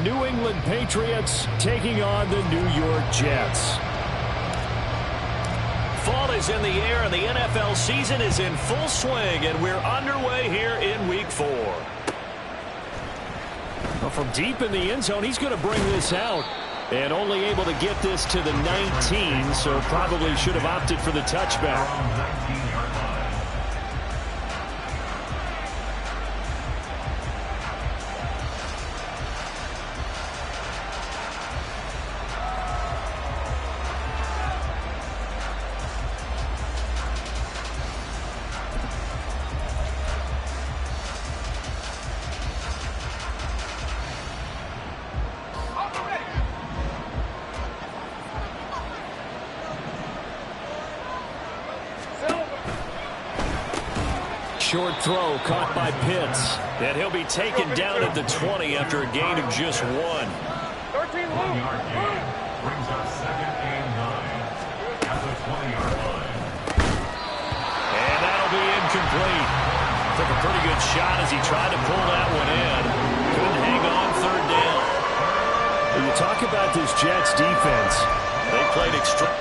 New England Patriots taking on the New York Jets. Fall is in the air and the NFL season is in full swing, and we're underway here in Week 4. Well, from deep in the end zone, he's going to bring this out. And only able to get this to the 19, so probably should have opted for the touchback. Short throw caught by Pitts. And he'll be taken down at the 20 after a gain of just 1. 13-yard gain brings up 2nd and 9 at the 20-yard line. And that'll be incomplete. Took a pretty good shot as he tried to pull that one in. Couldn't hang on 3rd down. When you talk about this Jets defense, they played extreme.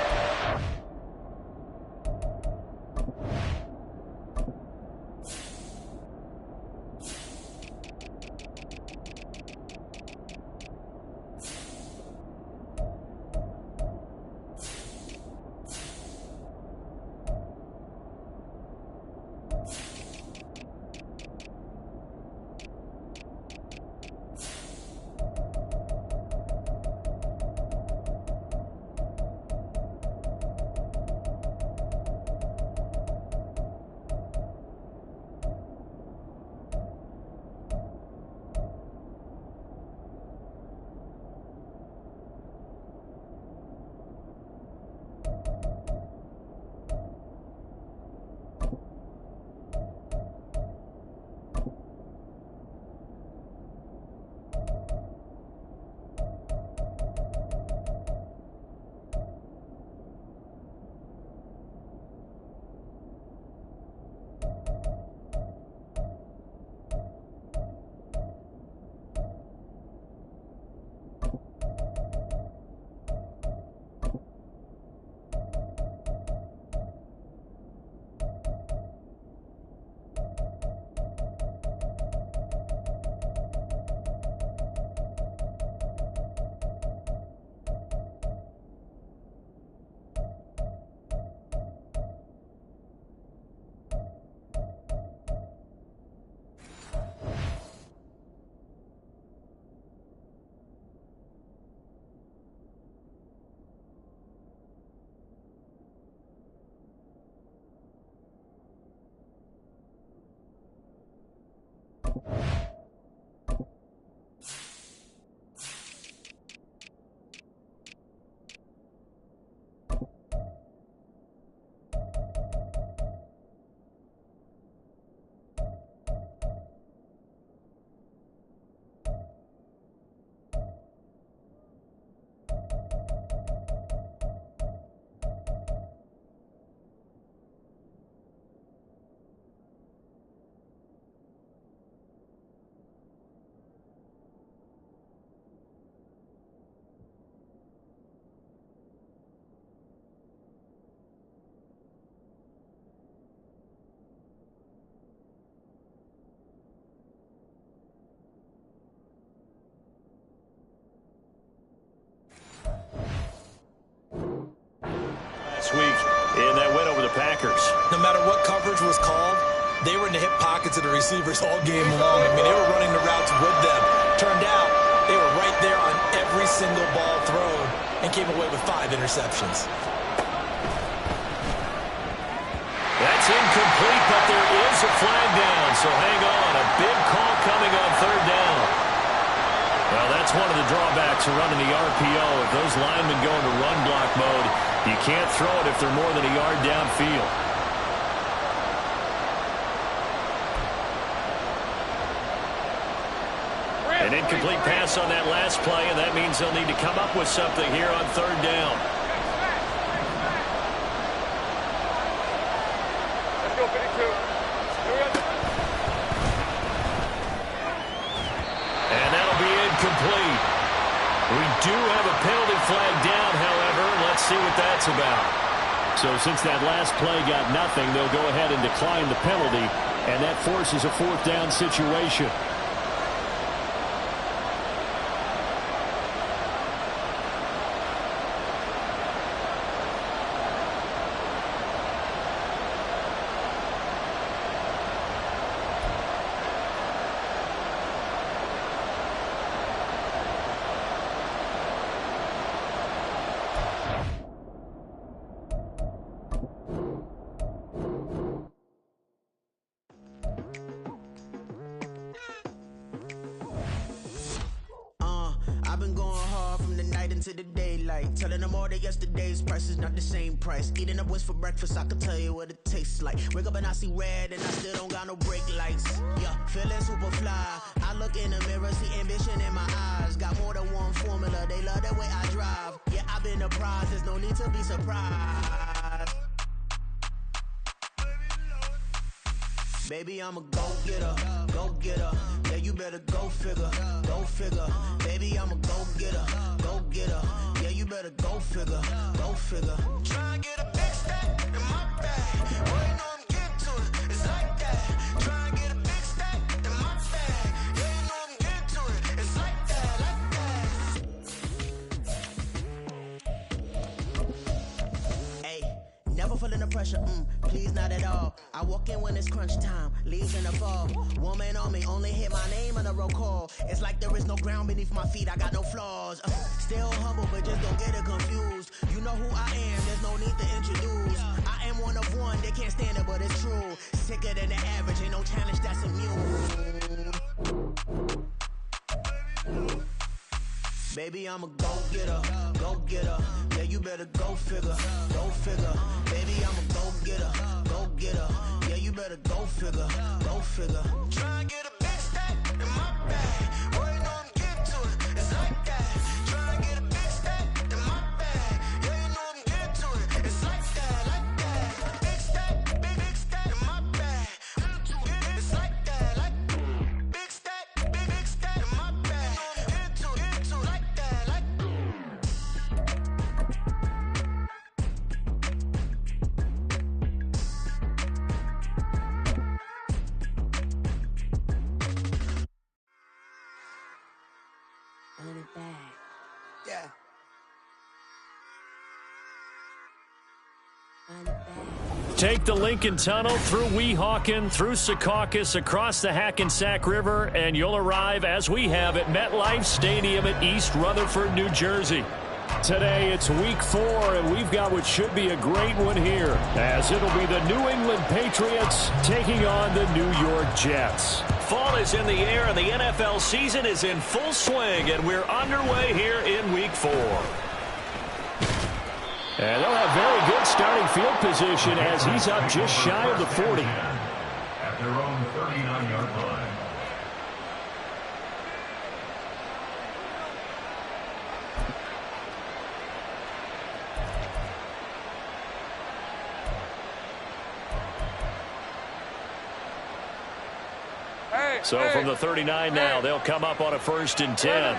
Week in that win over the Packers. No matter what coverage was called, they were in the hip pockets of the receivers all game long. I mean, they were running the routes with them. Turned out they were right there on every single ball thrown and came away with 5 interceptions. That's incomplete, but there is a flag down, so hang on. A big call coming on 3rd down. Well, that's one of the drawbacks of running the RPO. If those linemen go into run block mode, you can't throw it if they're more than a yard downfield. An incomplete pass on that last play, and that means they'll need to come up with something here on 3rd down. Let's go, 52. And that'll be incomplete. We do have a penalty flag down, however. Let's see what that's about. So since that last play got nothing, they'll go ahead and decline the penalty, and that forces a fourth down situation. I've been going hard from the night into the daylight, telling them all that yesterday's price is not the same price. Eating up wings for breakfast, I can tell you what it tastes like. Wake up and I see red and I still don't got no brake lights. Yeah, feeling super fly. I look in the mirror, see ambition in my eyes. Got more than one formula, they love the way I drive. Yeah, I've been the prize, there's no need to be surprised. Baby, I'm a go-getter, go-getter. Yeah, you better go figure, go figure. Baby, I'm a go-getter, go-getter. Yeah, you better go figure, go figure. Try and get a big stack in my bag. Boy, you know I'm getting to it, it's like that. Try and get a big stack in my bag. Yeah, you know I'm getting to it, it's like that, like that. Hey, never feeling the pressure, please not at all. I walk in when it's crunch time, leaves in the fall. Woman on me, only hit my name on the roll call. It's like there is no ground beneath my feet, I got no flaws. Still humble, but just don't get it confused. You know who I am, there's no need to introduce. I am one of one, they can't stand it, but it's true. Sicker than the average, ain't no challenge that's immune. Baby, I'm a go-getter, go-getter. Yeah, you better go figure, go figure. Baby, I'm a go-getter, go-getter. Yeah, you better go figure, go figure. Try and get a big stack in my bag. Boy, you know I'm getting to it, it's like that. Try and get a big stack in my bag. Yeah, you know I'm getting to it, it's like that, like that. Big stack, big stack in my bag. It's like that, like big stack, big stack in my bag. Get to it, like that, like. On it back. Yeah. On it back. Take the Lincoln Tunnel through Weehawken, through Secaucus, across the Hackensack River, and you'll arrive, as we have, at MetLife Stadium at East Rutherford, New Jersey. Today, it's week 4, and we've got what should be a great one here, as it'll be the New England Patriots taking on the New York Jets. Fall is in the air, and the NFL season is in full swing, and we're underway here in week 4. And they'll have very good starting field position as he's up just shy of the 40. At their own 39-yard line. So from the 39 now, they'll come up on a 1st and 10.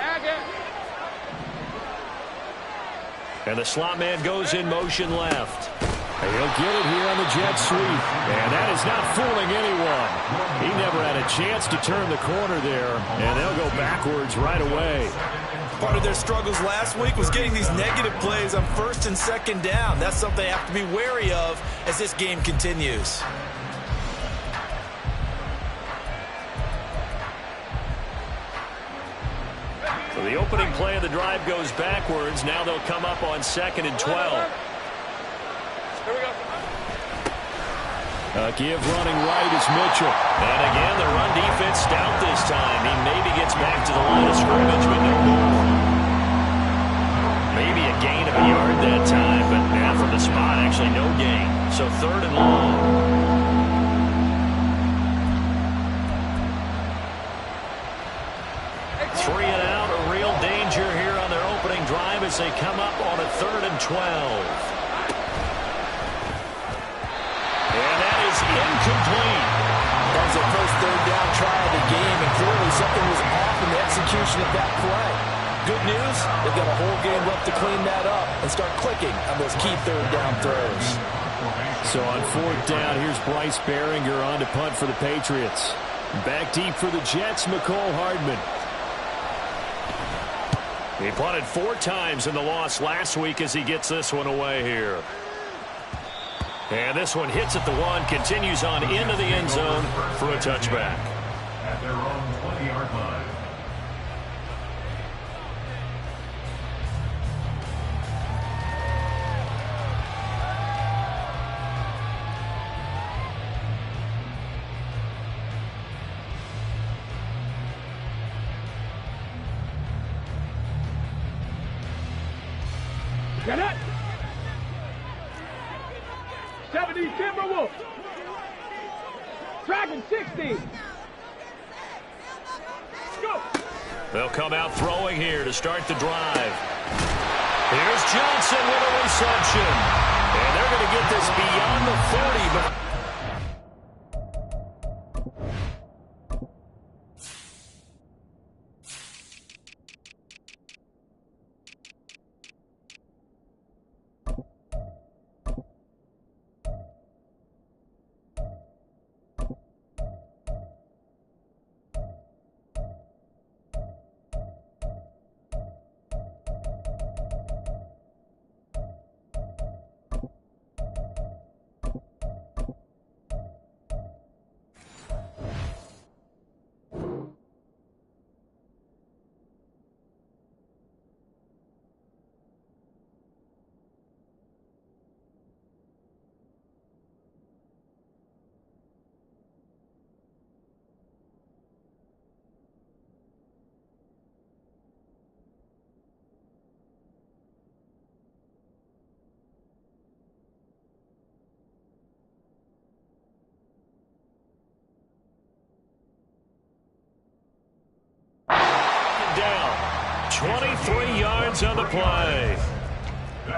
And the slot man goes in motion left. And he'll get it here on the jet sweep. And that is not fooling anyone. He never had a chance to turn the corner there. And they'll go backwards right away. Part of their struggles last week was getting these negative plays on 1st and 2nd down. That's something they have to be wary of as this game continues. So the opening play of the drive goes backwards. Now they'll come up on 2nd and 12. A give running right is Mitchell. And again, the run defense stout this time. He maybe gets back to the line of scrimmage, but no more. Maybe a gain of a yard that time, but now from the spot, actually no gain. So 3rd and long. Three and out, a real danger here on their opening drive as they come up on a 3rd and 12. And that is incomplete. That was the first 3rd down try of the game, and clearly something was off in the execution of that play. Good news, they've got a whole game left to clean that up and start clicking on those key third down throws. So on fourth down, here's Bryce Baringer on to punt for the Patriots. Back deep for the Jets, Mecole Hardman. He punted 4 times in the loss last week as he gets this one away here. And this one hits at the 1, continues on into the end zone for a touchback. At their own 20-yard line. Get it! 70 Timberwolves. Dragon 60. Go. They'll come out throwing here to start the drive. Here's Johnson with a reception. And they're going to get this beyond the 40. But down. 23 yards on the play.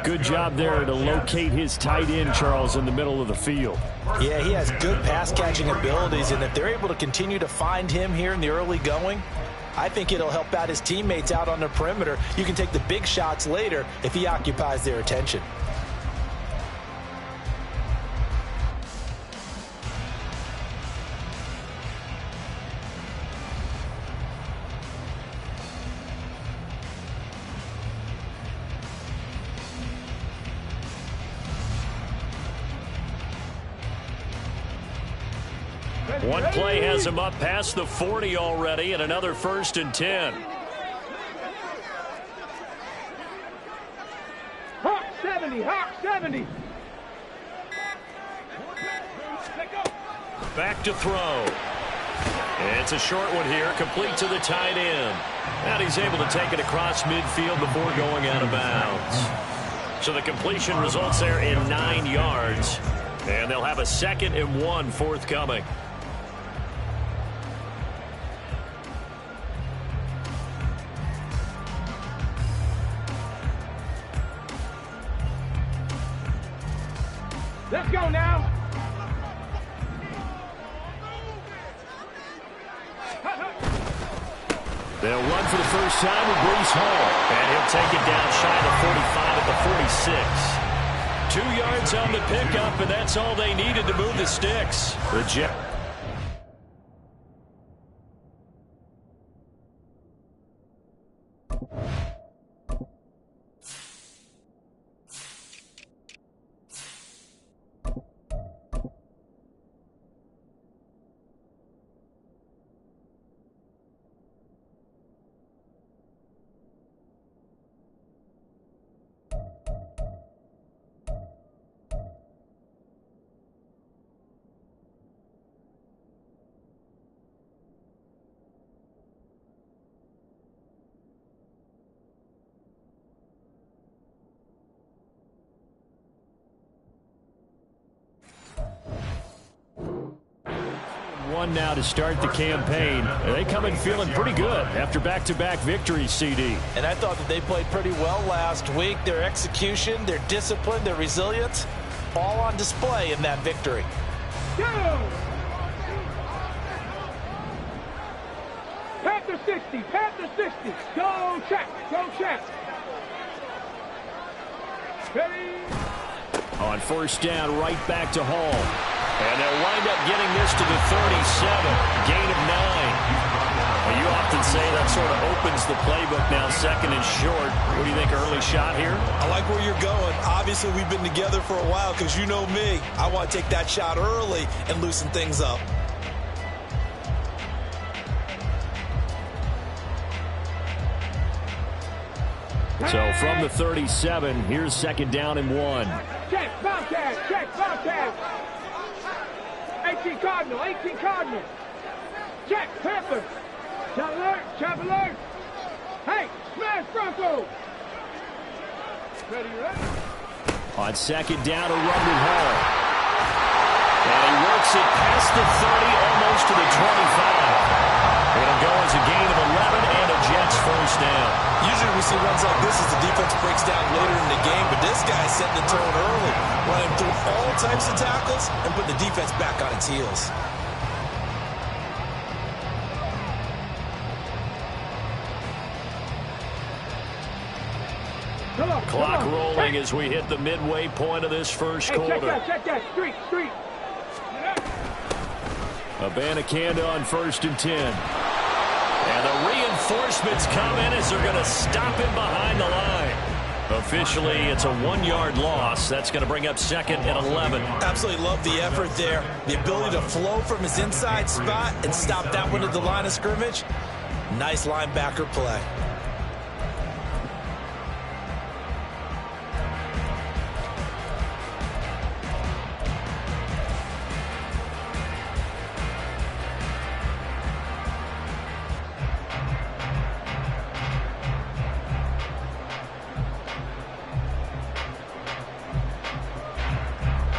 Good job there to locate his tight end, Charles, in the middle of the field. Yeah, he has good pass-catching abilities, and if they're able to continue to find him here in the early going, I think it'll help out his teammates out on the perimeter. You can take the big shots later if he occupies their attention. One play has him up past the 40 already, and another 1st and 10. Hawk 70, Hawk 70. Back to throw. It's a short one here, complete to the tight end. And he's able to take it across midfield before going out of bounds. So the completion results there in 9 yards. And they'll have a 2nd and 1 forthcoming. Let's go now. They'll run for the first time with Breece Hall. And he'll take it down shy of the 45 at the 46. 2 yards on the pickup, and that's all they needed to move the sticks. The Jets. One now to start the campaign. They come in feeling pretty good after back-to-back victories, CD. And I thought that they played pretty well last week. Their execution, their discipline, their resilience, all on display in that victory. Go! Panthers 60. Panther 60. Go check. Go check. Ready. On first down, right back to Hall. And they'll wind up getting this to the 37. Gain of 9. Well, you often say that sort of opens the playbook now, second and short. What do you think, early shot here? I like where you're going. Obviously, we've been together for a while because you know me. I want to take that shot early and loosen things up. So from the 37, here's second down and 1. Check, Bobcat, check, Bobcat. 18 Cardinal, 18 Cardinal. Check, Panther. Chop alert, chop alert. Hey, smash Bronco. Ready, ready. On second down, a run with Hall. And he works it past the 30, almost to the 25. It'll go as a gain of 11 and a Jets first down. Usually we see runs like this as the defense breaks down later in the game, but this guy's setting the tone early, running through all types of tackles and putting the defense back on its heels. Clock rolling as we hit the midway point of this first quarter. Check that, street. Abanikanda on first and 10. And the reinforcements come in as they're going to stop him behind the line. Officially, it's a 1-yard loss. That's going to bring up second and 11. Absolutely love the effort there. The ability to flow from his inside spot and stop that one at the line of scrimmage. Nice linebacker play.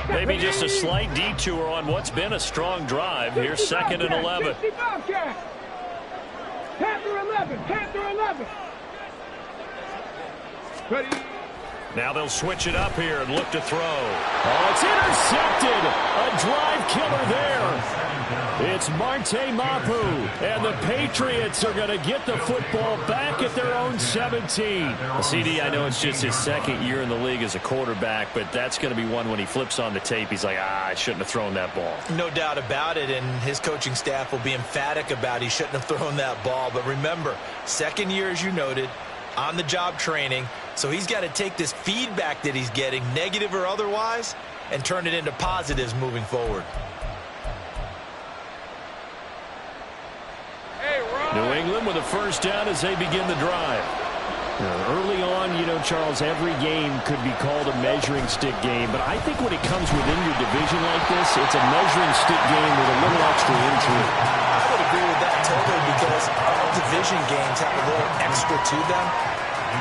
Maybe just a slight detour on what's been a strong drive. Here's second and 11. Panther 11, Panther 11. Ready. Now they'll switch it up here and look to throw. Oh, it's intercepted. A drive killer there. It's Marte Mapu, and the Patriots are going to get the football back at their own 17. CD, I know it's just his second year in the league as a quarterback, but that's going to be one when he flips on the tape. He's like, I shouldn't have thrown that ball. No doubt about it, and his coaching staff will be emphatic about he shouldn't have thrown that ball. But remember, second year, as you noted, on-the-job training, so he's got to take this feedback that he's getting, negative or otherwise, and turn it into positives moving forward. New England with a first down as they begin the drive. Early on, you know, Charles, every game could be called a measuring stick game, but I think when it comes within your division like this, it's a measuring stick game with a little extra into it. I would agree with that totally because all division games have a little extra to them.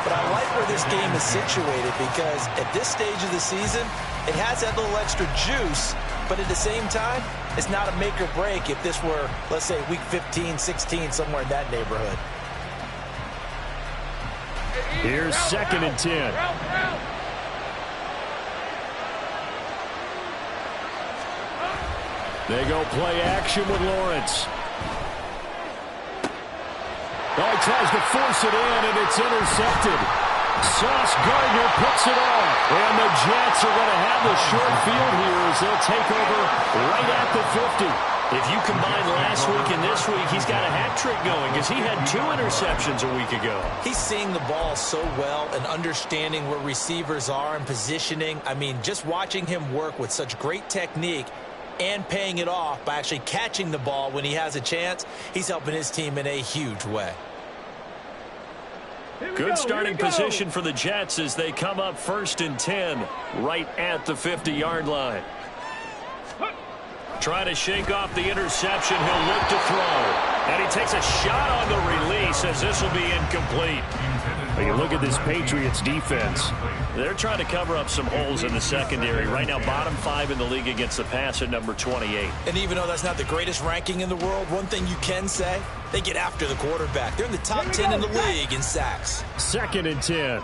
But I like where this game is situated because at this stage of the season, it has that little extra juice, but at the same time, it's not a make or break if this were, let's say, week 15, 16, somewhere in that neighborhood. Here's second and 10. They go play action with Lawrence. Oh, he tries to force it in, and it's intercepted. Sauce Gardner picks it off. And the Jets are going to have the short field here as they'll take over right at the 50. If you combine last week and this week, he's got a hat trick going because he had 2 interceptions a week ago. He's seeing the ball so well and understanding where receivers are and positioning. I mean, just watching him work with such great technique and paying it off by actually catching the ball when he has a chance, he's helping his team in a huge way. Good starting position for the Jets as they come up first and 10 right at the 50-yard line. Trying to shake off the interception. He'll look to throw. And he takes a shot on the release as this will be incomplete. But you look at this Patriots defense. They're trying to cover up some holes in the secondary. Right now, bottom 5 in the league against the pass at number 28. And even though that's not the greatest ranking in the world, one thing you can say, they get after the quarterback. They're in the top 10 in the league in sacks. Second and 10.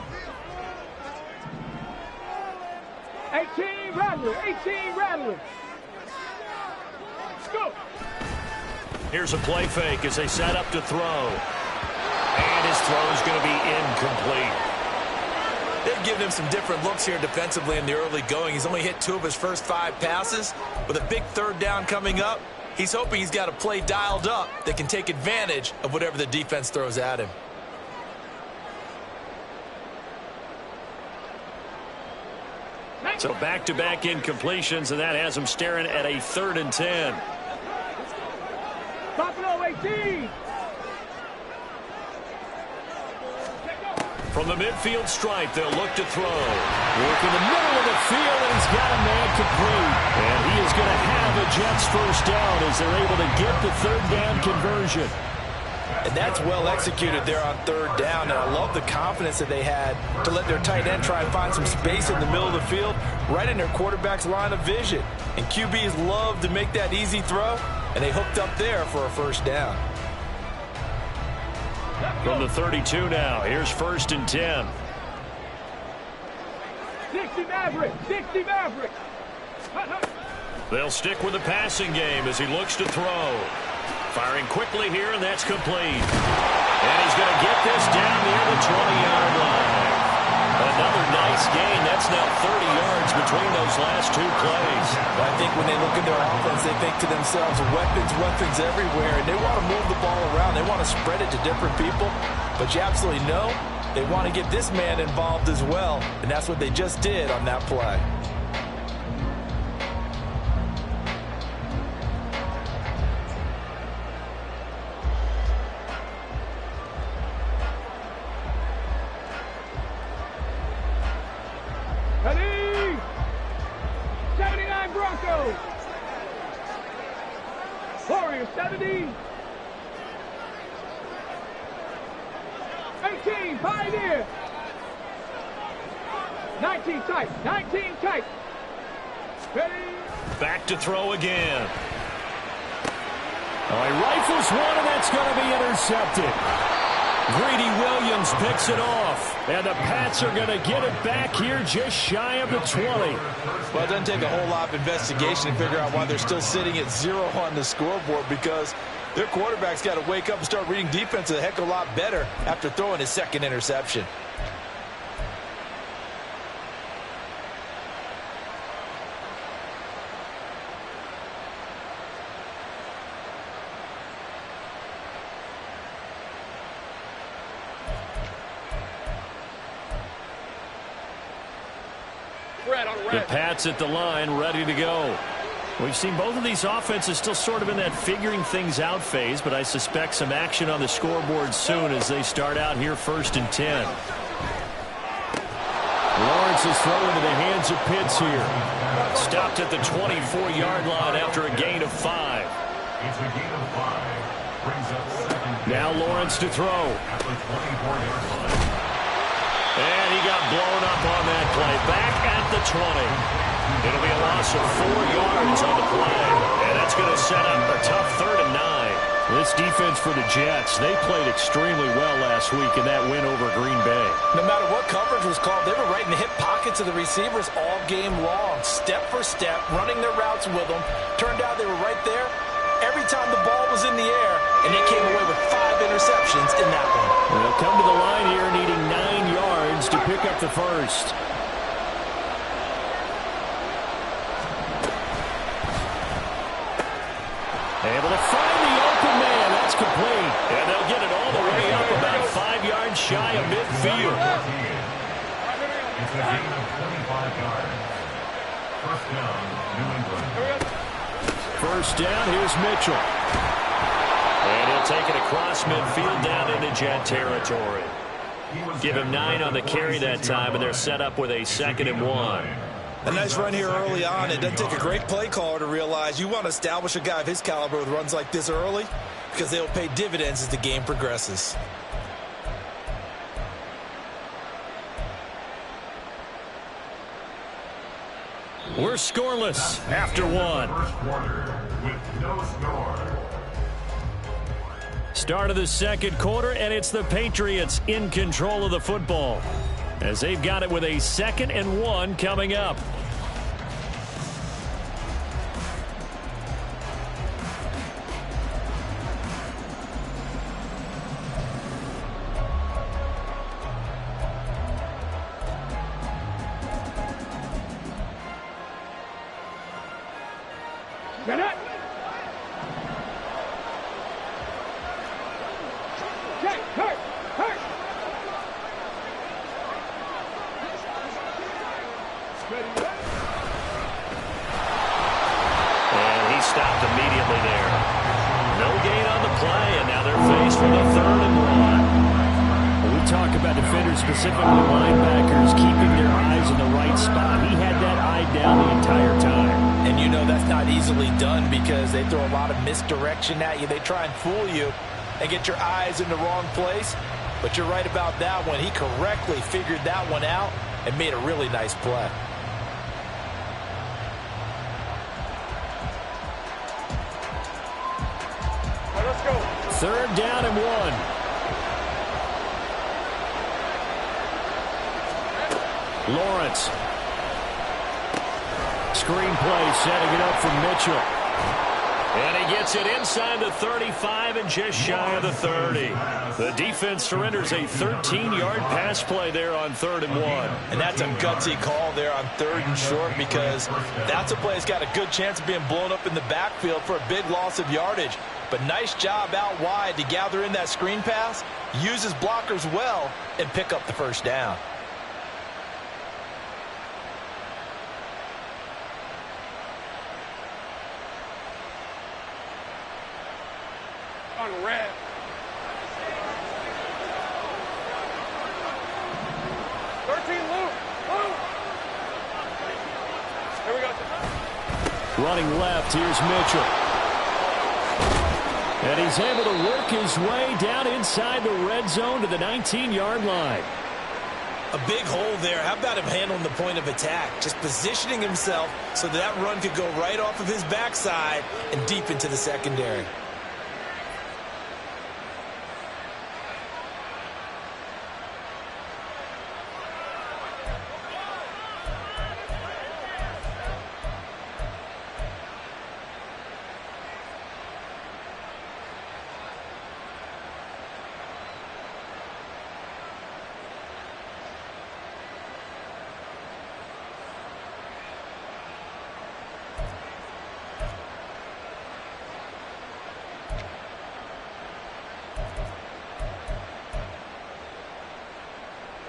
18 Rattler, 18 Rattler. Go. Here's a play fake as they set up to throw. And his throw is going to be incomplete. They've given him some different looks here defensively in the early going. He's only hit 2 of his first 5 passes. With a big third down coming up, he's hoping he's got a play dialed up that can take advantage of whatever the defense throws at him. So back-to-back incompletions, and that has him staring at a 3rd and 10. Buffalo 18. From the midfield stripe, they'll look to throw. Work in the middle of the field, and he's got a man complete. And he is going to have a Jets first down as they're able to get the 3rd down conversion. And that's well executed there on 3rd down. And I love the confidence that they had to let their tight end try and find some space in the middle of the field, right in their quarterback's line of vision. And QBs love to make that easy throw, and they hooked up there for a first down. From the 32 now, here's 1st and 10. 60 Maverick. 60 Maverick. They'll stick with the passing game as he looks to throw. Firing quickly here, and that's complete. And he's going to get this down near the 20-yard line. Another nice gain. That's now 30 yards between those last 2 plays. I think when they look at their offense, they think to themselves, weapons everywhere, and they want to move the ball around. They want to spread it to different people, but you absolutely know they want to get this man involved as well, and that's what they just did on that play. Ready? 79 Broncos. Warriors 70. 18 Pioneer. 19 tight. 19 tight. Ready? Back to throw again. Oh, he rifles one, and that's going to be intercepted. Greedy Williams picks it off. And the Pats are going to get it back here just shy of the 20. Well, it doesn't take a whole lot of investigation to figure out why they're still sitting at 0 on the scoreboard, because their quarterback's got to wake up and start reading defense a heck of a lot better after throwing his 2nd interception. The Pats at the line, ready to go. We've seen both of these offenses still sort of in that figuring things out phase, but I suspect some action on the scoreboard soon as they start out here 1st and 10. Lawrence is thrown into the hands of Pitts here. Stopped at the 24-yard line after a gain of 5. It's a gain of 5. Brings up 2nd. Now Lawrence to throw. At the 24-yard line. And he got blown up on that play. Back at the 20. It'll be a loss of 4 yards on the play. And that's going to set up a tough 3rd and 9. This defense for the Jets, they played extremely well last week in that win over Green Bay. No matter what coverage was called, they were right in the hip pockets of the receivers all game long. Step for step, running their routes with them. Turned out they were right there every time the ball was in the air, and they came away with 5 interceptions in that one. They'll come to the line here needing 9 yards to pick up the first. Able to find the open man. That's complete. And they'll get it all the way up about 5 yards shy of midfield. It's a gain of 25 yards. First down, New England. First down, here's Mitchell. And he'll take it across midfield down into Jet territory. Give him 9 on the carry that time, and they're set up with a 2nd and 1. A nice run here early on. It doesn't take a great play caller to realize you want to establish a guy of his caliber with runs like this early, because they'll pay dividends as the game progresses. We're scoreless after 1. First quarter with no score. Start of the 2nd quarter, and it's the Patriots in control of the football as they've got it with a 2nd and 1 coming up. Get it. Check. Hurt. Hurt. And he stopped immediately there. No gain on the play, and now they're faced with a 3rd and 1. When we talk about defenders, specifically linebackers, keeping their eyes in the right spot. He had that eye down the entire time. And you know that's not easily done because they throw a lot of misdirection at you. They try and fool you and get your eyes in the wrong place. But you're right about that one. He correctly figured that one out and made a really nice play. Let's go. 3rd down and 1. Lawrence. Screen play, setting it up for Mitchell. And he gets it inside the 35 and just shy of the 30. The defense surrenders a 13-yard pass play there on 3rd and 1. And that's a gutsy call there on 3rd and short because that's a play that's got a good chance of being blown up in the backfield for a big loss of yardage. But nice job out wide to gather in that screen pass, use his blockers well, and pick up the 1st down. On red. Luke. Here we go. Running left, here's Mitchell. And he's able to work his way down inside the red zone to the 19-yard line. A big hole there. How about him handling the point of attack? Just positioning himself so that run could go right off of his backside and deep into the secondary.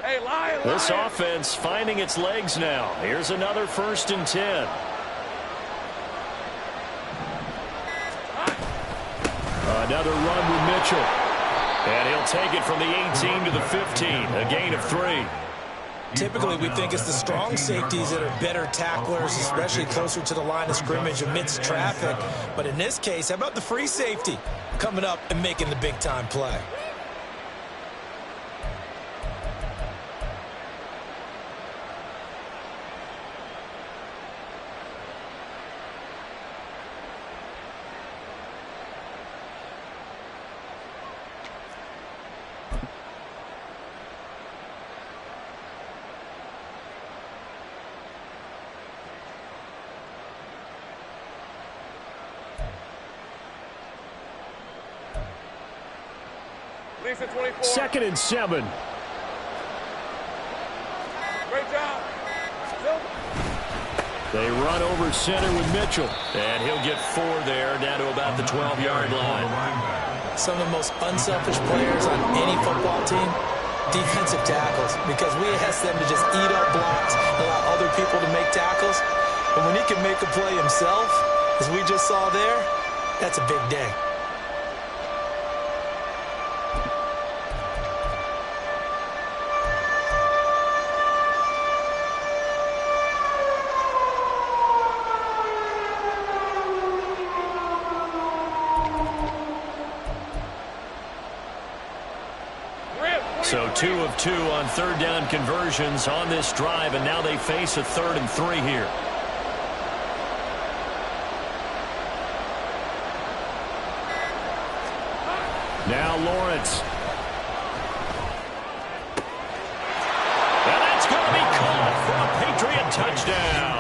Hey, Lion. This offense finding its legs now. Here's another 1st and 10. Another run with Mitchell. And he'll take it from the 18 to the 15. A gain of 3. Typically, we think it's the strong safeties that are better tacklers, especially closer to the line of scrimmage amidst traffic. But in this case, how about the free safety coming up and making the big-time play? Lisa 24. 2nd and 7. Great job. They run over center with Mitchell. And he'll get 4 there, down to about the 12-yard line. Some of the most unselfish players on any football team, defensive tackles, because we ask them to just eat up blocks, allow other people to make tackles. But when he can make a play himself, as we just saw there, that's a big day. So 2 of 2 on 3rd down conversions on this drive, and now they face a 3rd and 3 here. Now Lawrence. And that's going to be caught for a Patriot touchdown.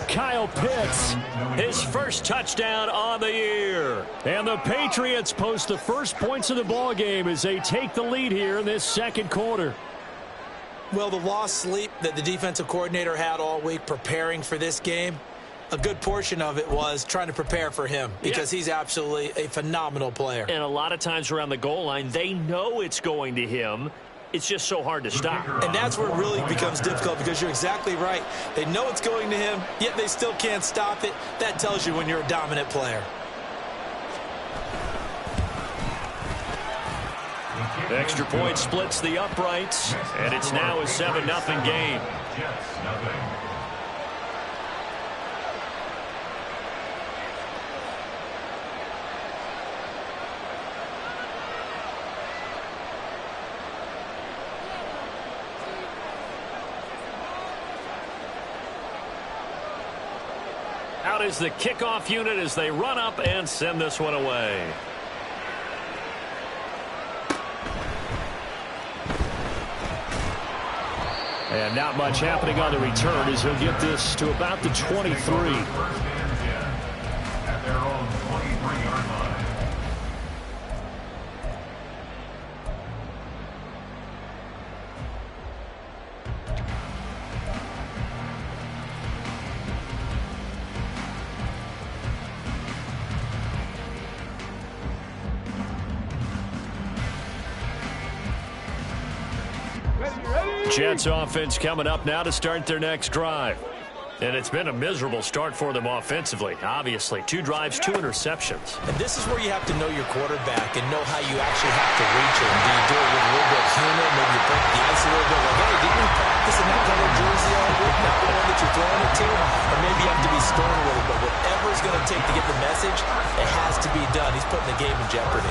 Kyle Pitts, his first touchdown on the year. And the Patriots post the first points of the ball game as they take the lead here in this 2nd quarter. Well, the lost sleep that the defensive coordinator had all week preparing for this game, a good portion of it was trying to prepare for him because he's absolutely a phenomenal player. And a lot of times around the goal line, they know it's going to him. It's just so hard to stop. And that's where it really becomes difficult because you're exactly right. They know it's going to him, yet they still can't stop it. That tells you when you're a dominant player. The extra point splits the uprights, and it's now a 7-0 game. Out is the kickoff unit as they run up and send this one away. And not much happening on the return as he'll get this to about the 23. At their own 23-yard line. Jets offense coming up now to start their next drive. And it's been a miserable start for them offensively. Obviously, 2 drives, 2 interceptions. And this is where you have to know your quarterback and know how you actually have to reach him. Do you do it with a little bit of humor? Maybe you break the ice a little bit. Like, hey, didn't we practice in that color jersey all week? Not the one that you're throwing it to? Or maybe you have to be stern a little bit. Whatever it's going to take to get the message, it has to be done. He's putting the game in jeopardy.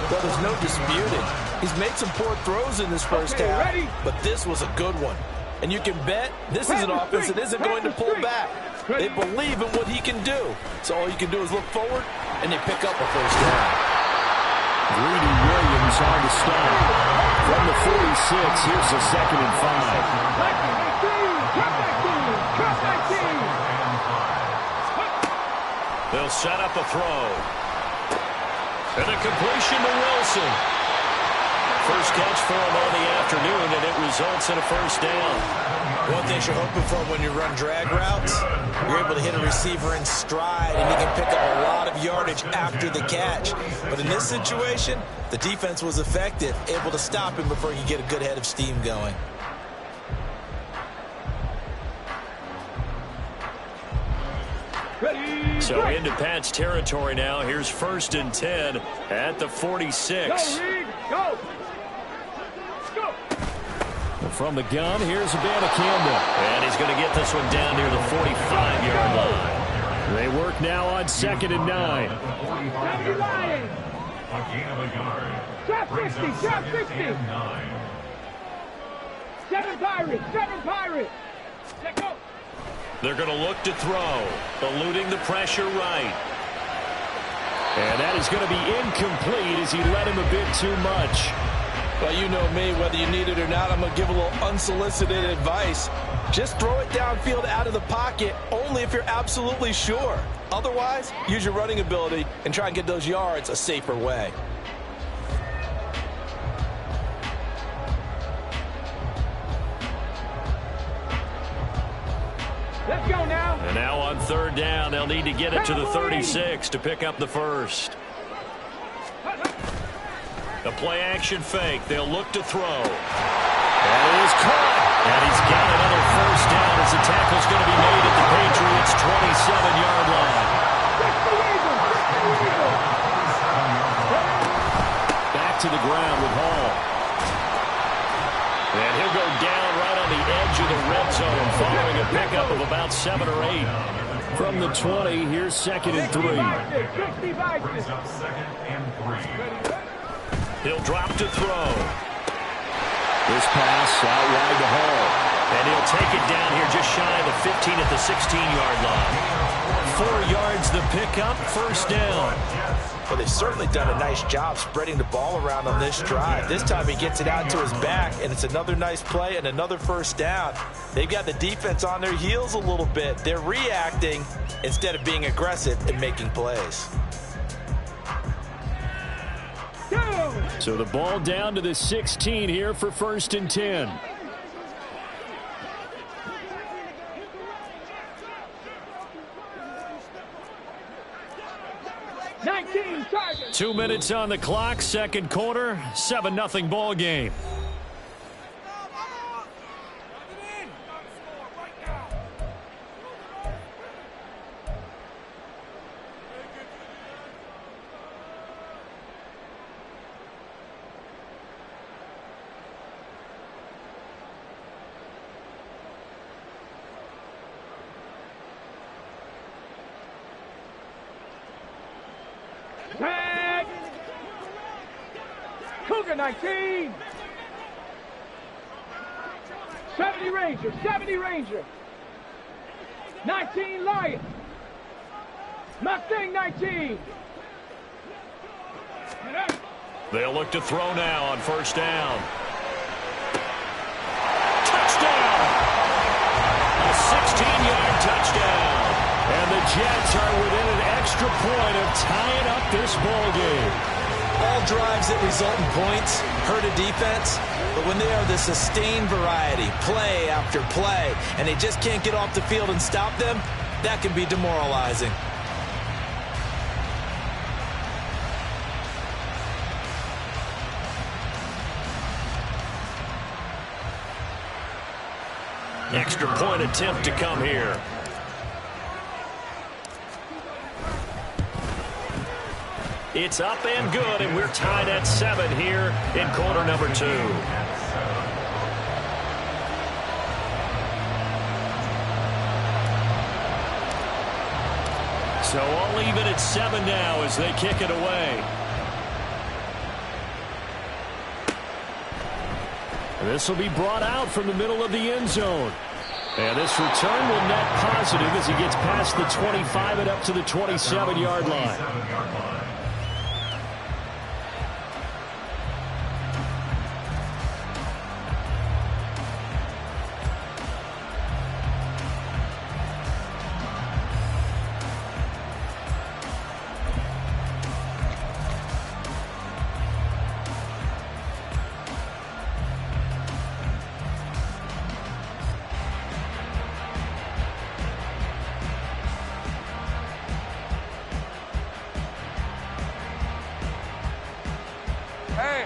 Well, there's no disputing. He's made some poor throws in this first half, but this was a good one. And you can bet this is an offense that isn't going to pull back. They believe in what he can do. So all you can do is look forward, and they pick up a first down. Greedy Williams on the start. From the 46, here's a 2nd and 5. They'll set up a throw. And a completion to Wilson. First catch for him on the afternoon, and it results in a first down. One thing you're hoping for when you run drag routes, you're able to hit a receiver in stride, and he can pick up a lot of yardage after the catch. But in this situation, the defense was effective, able to stop him before he could get a good head of steam going. So into Pat's territory now. Here's 1st and 10 at the 46. Go! From the gun, here's Abanikanda. And he's going to get this one down near the 45-yard line. They work now on 2nd and 9. A gain of a yard. Trap 60, trap 60. 7 Pirates. Let go. They're going to look to throw, eluding the pressure right. And that is going to be incomplete as he let him a bit too much. Well, you know me, whether you need it or not, I'm going to give a little unsolicited advice. Just throw it downfield out of the pocket only if you're absolutely sure. Otherwise, use your running ability and try and get those yards a safer way. Let's go now. And now on 3rd down, they'll need to get it to the 36 to pick up the first. The play-action fake. They'll look to throw. That is caught. And he's got another first down as the tackle's going to be made at the Patriots' 27-yard line. Back to the ground with Hall. And he'll go down right on the edge of the red zone following a pickup of about 7 or 8. From the 20, here's 2nd and 3. Brings up 2nd and 3. He'll drop to throw. This pass out wide to Hall. And he'll take it down here just shy of the 15 at the 16-yard line. 4 yards the pickup, first down. Well, they've certainly done a nice job spreading the ball around on this drive. This time he gets it out to his back, and it's another nice play and another first down. They've got the defense on their heels a little bit. They're reacting instead of being aggressive and making plays. So the ball down to the 16 here for 1st and 10. 19 target. 2 minutes on the clock, second quarter, 7-0 ball game. Tag. Cougar 19. 70 Ranger, 70 Ranger. 19 Lion. Mustang 19. They'll look to throw now on first down. Touchdown! A 16-yard touchdown. And the Jets are within an extra point of tying up this ball game. All drives that result in points hurt a defense, but when they are the sustained variety, play after play, and they just can't get off the field and stop them, that can be demoralizing. Extra point attempt to come here. It's up and good, and we're tied at 7 here in quarter number 2. So all even at 7 now as they kick it away. This will be brought out from the middle of the end zone. And this return will net positive as he gets past the 25 and up to the 27-yard line.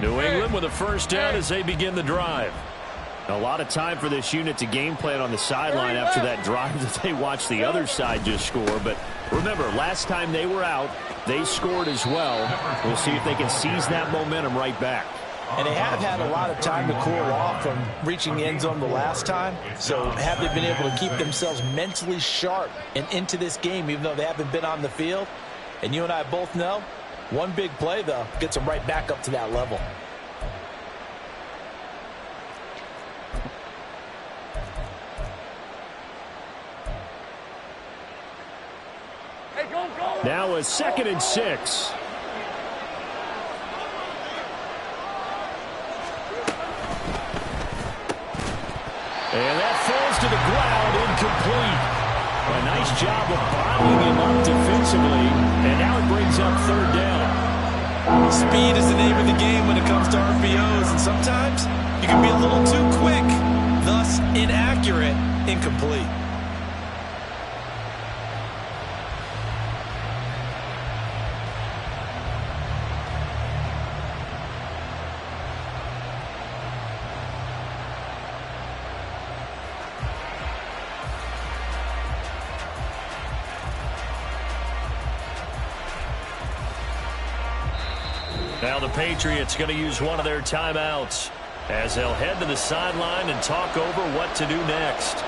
New England with a first down as they begin the drive. A lot of time for this unit to game plan on the sideline after that drive that they watched the other side just score. But remember, last time they were out, they scored as well. We'll see if they can seize that momentum right back. And they have had a lot of time to cool off from reaching the end zone the last time. So have they been able to keep themselves mentally sharp and into this game, even though they haven't been on the field? And you and I both know, one big play, though, gets them right back up to that level. Now a 2nd and 6. And that falls to the ground, incomplete. A nice job of bottling him up defensively, and now it brings up 3rd down. Speed is the name of the game when it comes to RPOs, and sometimes you can be a little too quick, thus inaccurate, incomplete. Now the Patriots going to use one of their timeouts as they'll head to the sideline and talk over what to do next.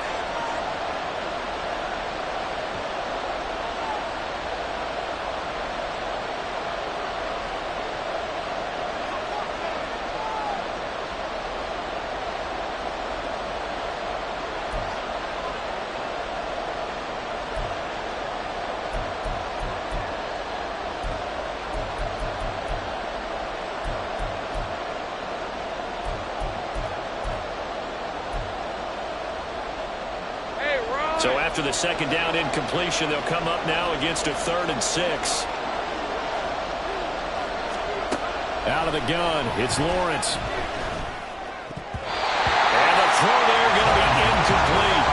So after the 2nd down incompletion, they'll come up now against a 3rd and 6. Out of the gun, it's Lawrence. And the throw there going to be incomplete.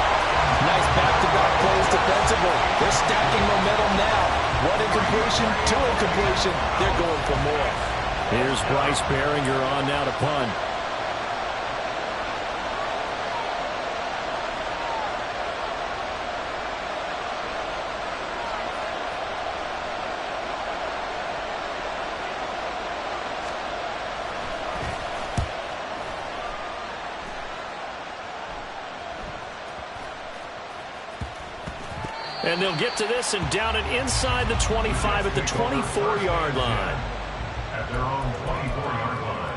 Nice back-to-back plays defensively. They're stacking momentum now. One incompletion, two incompletion. They're going for more. Here's Bryce Behringer on now to punt. And they'll get to this and down it inside the 25 at the 24-yard line. At their own 24-yard line.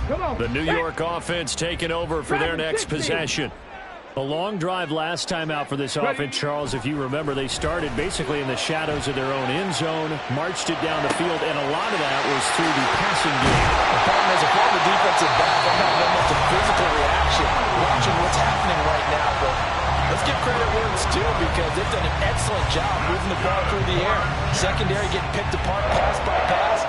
Come on. The New York offense taking over for their next possession. A long drive last time out for this offense, Charles. If you remember, they started basically in the shadows of their own end zone, marched it down the field, and a lot of that was through the passing game. The problem is, a former defensive back, I'm not that much of physical reaction watching what's happening right now. But let's give credit where it's due because they've done an excellent job moving the ball through the air. Secondary getting picked apart pass by pass.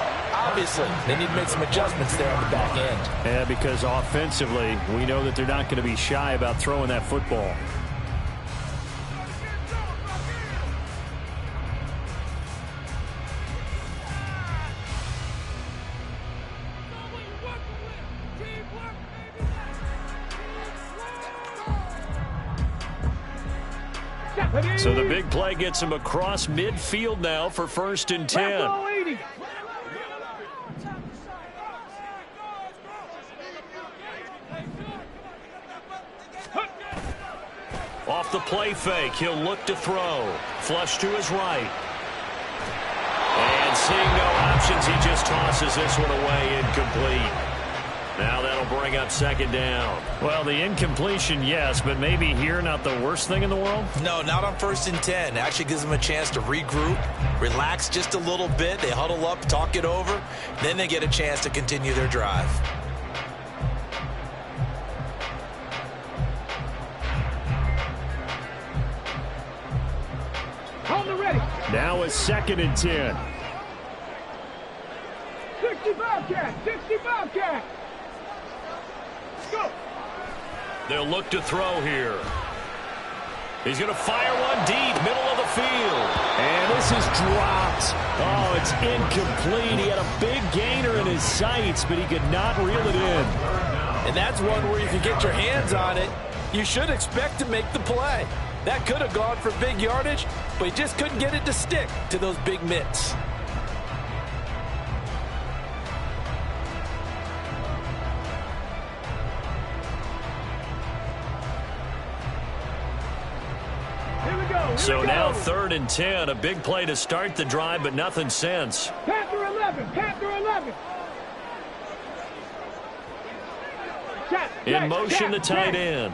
Obviously, they need to make some adjustments there on the back end. Yeah, because offensively, we know that they're not going to be shy about throwing that football. So the big play gets him across midfield now for 1st and 10. Off the play fake, he'll look to throw. Flush to his right. And seeing no options, he just tosses this one away, incomplete. Now that'll bring up 2nd down. Well, the incompletion, yes, but maybe here not the worst thing in the world? No, not on 1st and 10. Actually gives them a chance to regroup, relax just a little bit. They huddle up, talk it over. Then they get a chance to continue their drive. Now it's 2nd and 10. 65 cat. Go. They'll look to throw here. He's going to fire one deep, middle of the field. And this is dropped. Oh, it's incomplete. He had a big gainer in his sights, but he could not reel it in. And that's one where if you get your hands on it, you should expect to make the play. That could have gone for big yardage, but he just couldn't get it to stick to those big mitts. Here we go. So now 3rd and 10, a big play to start the drive, but nothing since. Panther 11. In motion, the tight end.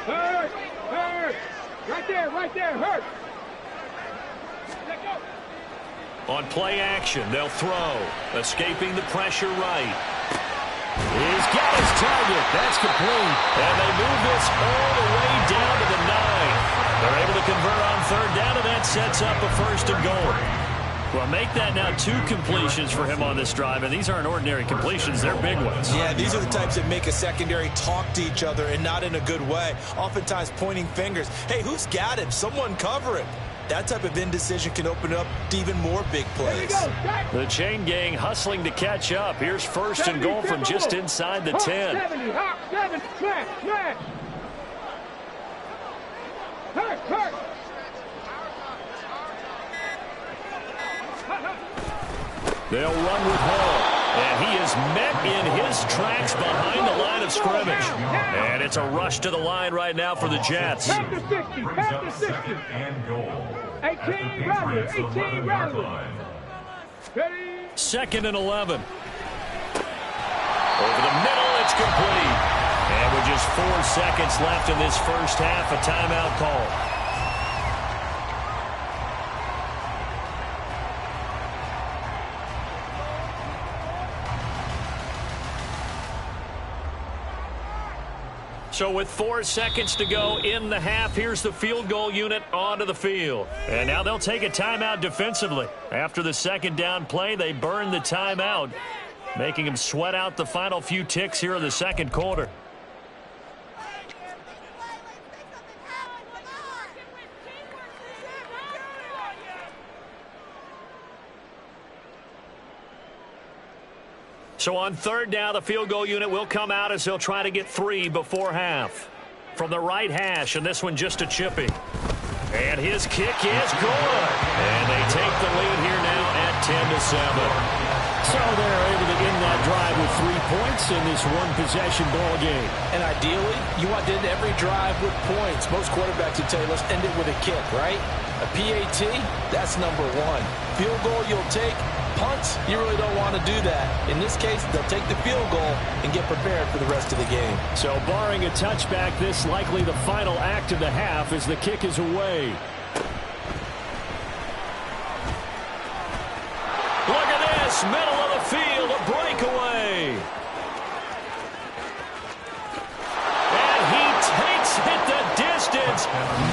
Hurt. Right there, hurt. Let go. On play action, they'll throw. Escaping the pressure right. He's got his target. That's complete. And they move this all the way down to the 9. They're able to convert on 3rd down, and that sets up a 1st and goal. Well, make that now 2 completions for him on this drive, and these aren't ordinary completions. They're big ones. Yeah, these are the types that make a secondary talk to each other and not in a good way. Oftentimes pointing fingers. Hey, who's got him? Someone cover him. That type of indecision can open up to even more big plays. The chain gang hustling to catch up. Here's 1st and goal from just inside the 10. 70, hop, 7, smash. Hurt. They'll run with Hall, and he is met in his tracks behind the line of scrimmage. And it's a rush to the line right now for the Jets. Panther 60. 2nd and goal. 18 Rattler. Ready. 2nd and 11. Over the middle, it's complete. And with just 4 seconds left in this first half, a timeout call. So with 4 seconds to go in the half, here's the field goal unit onto the field. And now they'll take a timeout defensively. After the second down play, they burn the timeout, making them sweat out the final few ticks here in the second quarter. So on third down, the field goal unit will come out as they'll try to get 3 before half. From the right hash, and this one just a chippy. And his kick is good. And they take the lead here now at 10-7. So they're able to end that drive with 3 points in this one-possession ball game. And ideally, you want to end every drive with points. Most quarterbacks would tell you, let's end it with a kick, right? A PAT, that's number 1. Field goal you'll take. Punts, you really don't want to do that. In this case, they'll take the field goal and get prepared for the rest of the game. So barring a touchback, this likely the final act of the half as the kick is away. Look at this, middle of the field, a breakaway. And he takes it the distance.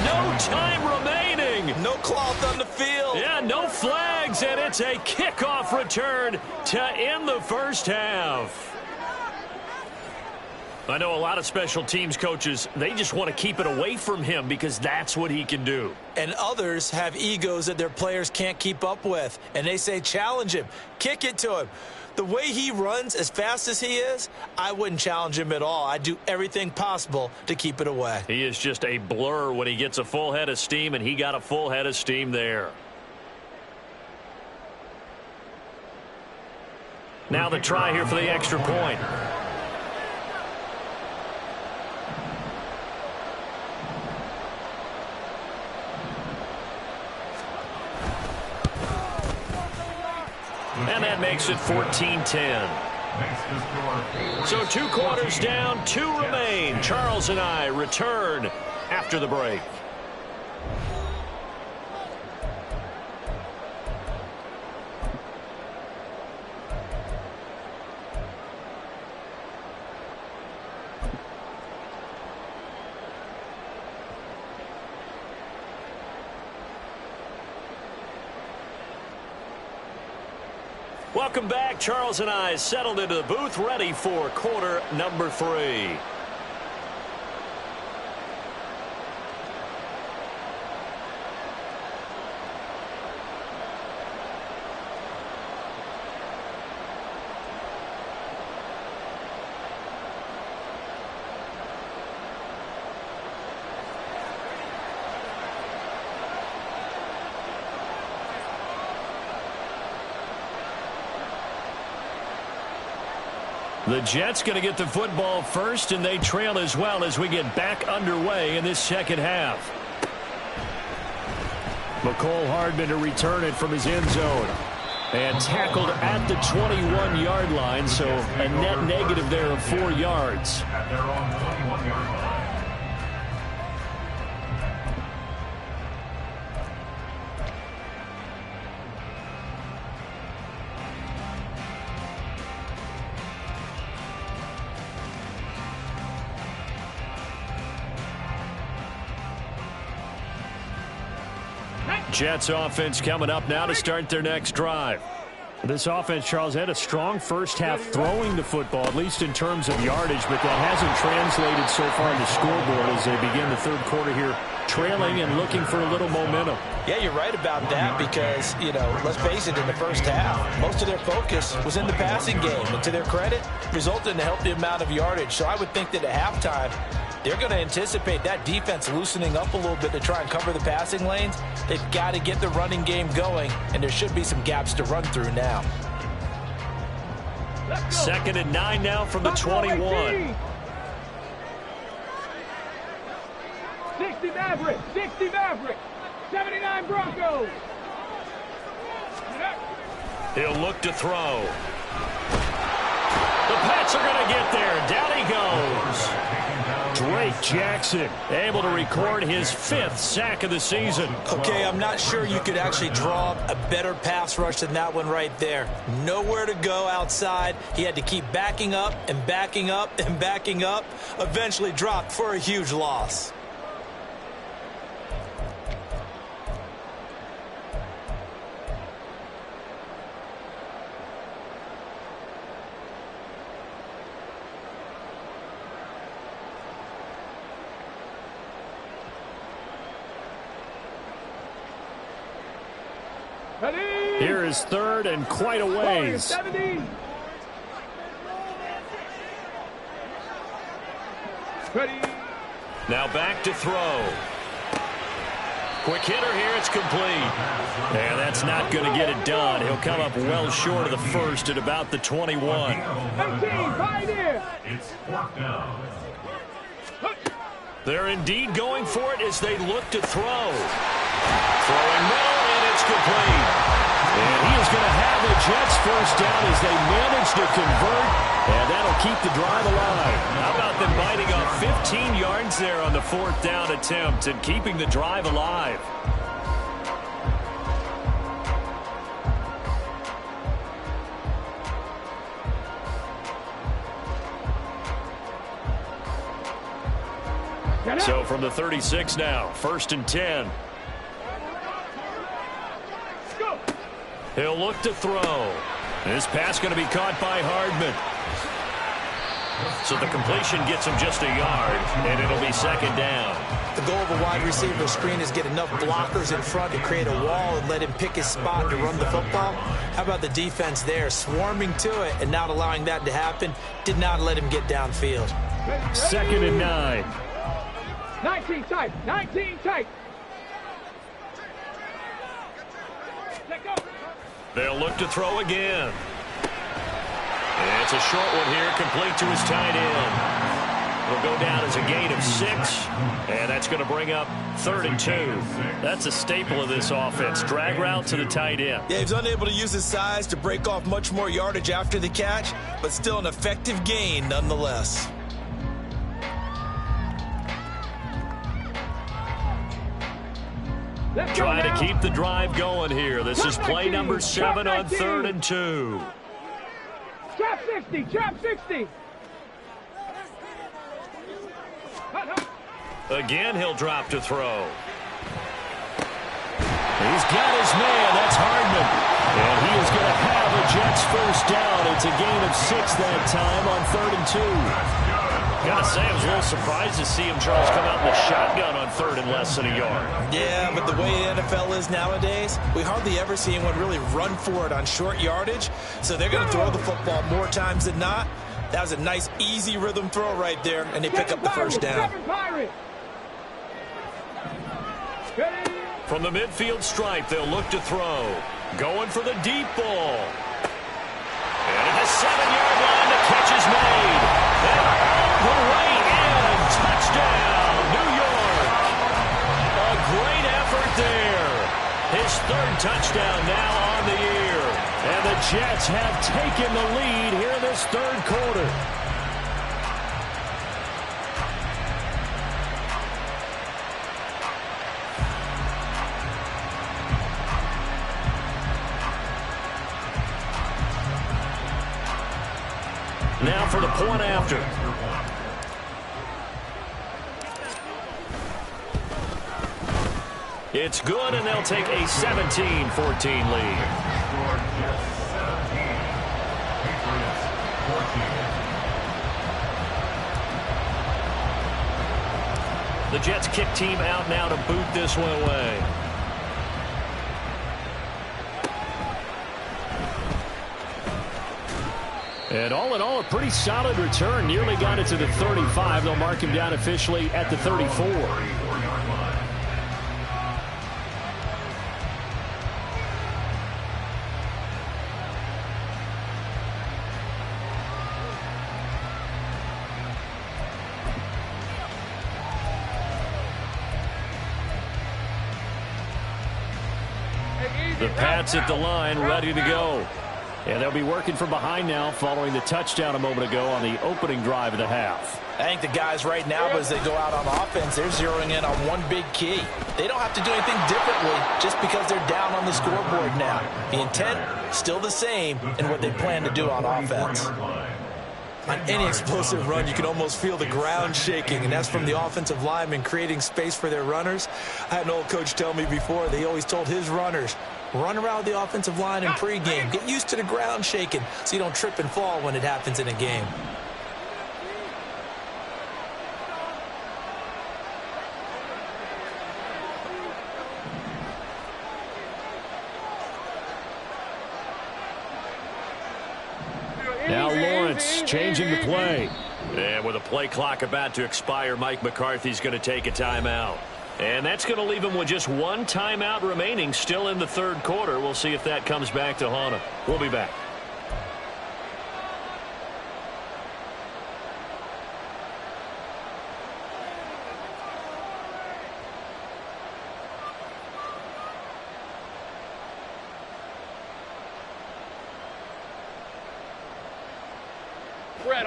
No time remaining. No cloth on the field. Yeah, no flags, and it's a kickoff return to end the first half. I know a lot of special teams coaches, they just want to keep it away from him because that's what he can do. And others have egos that their players can't keep up with. And they say, challenge him, kick it to him. The way he runs as fast as he is, I wouldn't challenge him at all. I'd do everything possible to keep it away. He is just a blur when he gets a full head of steam, and he got a full head of steam there. Now the try here for the extra point. And that makes it 14-10. So 2 quarters down, 2 remain. Charles and I return after the break. Welcome back. Charles and I settled into the booth, ready for quarter number 3. The Jets going to get the football first, and they trail as well as we get back underway in this second half. McCole Hardman to return it from his end zone. And tackled at the 21-yard line, so a net negative there of 4 yards. At their own 21-yard line. Jets offense coming up now to start their next drive. This offense, Charles, had a strong first half throwing the football, at least in terms of yardage, but that hasn't translated so far in the scoreboard as they begin the third quarter here, trailing and looking for a little momentum. Yeah, you're right about that because, you know, let's face it, in the first half, most of their focus was in the passing game. And to their credit, resulted in a healthy amount of yardage. So I would think that at halftime, they're going to anticipate that defense loosening up a little bit to try and cover the passing lanes. They've got to get the running game going, and there should be some gaps to run through now. 2nd and 9 now from the 21. 60 Mavericks, 60 Mavericks, 79 Broncos. He'll look to throw. The Pats are going to get there. Down he goes. Drake Jackson able to record his 5th sack of the season. Okay, I'm not sure you could actually draw up a better pass rush than that one right there. Nowhere to go outside. He had to keep backing up and backing up and backing up. Eventually dropped for a huge loss. Here is 3rd and quite a ways. Now back to throw. Quick hitter here, it's complete. And that's not going to get it done. He'll come up well short of the first at about the 21. It's 4th down. They're indeed going for it as they look to throw. Throwing middle, and it's complete. And he is going to have the Jets first down as they manage to convert, and that'll keep the drive alive. How about them biting off 15 yards there on the 4th down attempt and keeping the drive alive? So from the 36 now, 1st and 10. He'll look to throw. This pass going to be caught by Hardman. So the completion gets him just a yard, and it'll be 2nd down. The goal of a wide receiver screen is get enough blockers in front to create a wall and let him pick his spot to run the football. How about the defense there, swarming to it and not allowing that to happen? Did not let him get downfield. 2nd and 9. 19 tight. 19 tight. They'll look to throw again. And it's a short one here, complete to his tight end. It'll go down as a gain of 6, and that's going to bring up 3rd and 2. That's a staple of this offense. Drag route to the tight end. Yeah, he's unable to use his size to break off much more yardage after the catch, but still an effective gain nonetheless. Trying to keep the drive going here. This is play number 7 on 3rd and 2. Trap 60, trap 60. Again, he'll drop to throw. He's got his man. That's Hardman. And he is going to have a Jets first down. It's a gain of 6 that time on 3rd and 2. Gotta say, I was a little surprised to see him, Charles, come out in the shotgun on 3rd and less than a yard. Yeah, but the way the NFL is nowadays, we hardly ever see anyone really run for it on short yardage. So they're going to throw the football more times than not. That was a nice, easy rhythm throw right there, and they pick up the first down. From the midfield stripe, they'll look to throw. Going for the deep ball. And at the 7-yard line, the catch is made. And the way in, touchdown, New York. A great effort there. His 3rd touchdown now on the year. And the Jets have taken the lead here in this 3rd quarter. Now for the point after. It's good, and they'll take a 17-14 lead. The Jets kick team out now to boot this one away. And all in all, a pretty solid return. Nearly got it to the 35. They'll mark him down officially at the 34. The Pats at the line, ready to go. And they'll be working from behind now following the touchdown a moment ago on the opening drive of the half. I think the guys right now, as they go out on offense, they're zeroing in on one big key. They don't have to do anything differently just because they're down on the scoreboard now. The intent, still the same in what they plan to do on offense. On any explosive run, you can almost feel the ground shaking, and that's from the offensive linemen creating space for their runners. I had an old coach tell me before, they always told his runners, run around the offensive line in pregame. Get used to the ground shaking so you don't trip and fall when it happens in a game. Now Lawrence changing the play. And with a play clock about to expire, Mike McCarthy's going to take a timeout. And that's going to leave him with just one timeout remaining still in the third quarter. We'll see if that comes back to haunt him. We'll be back.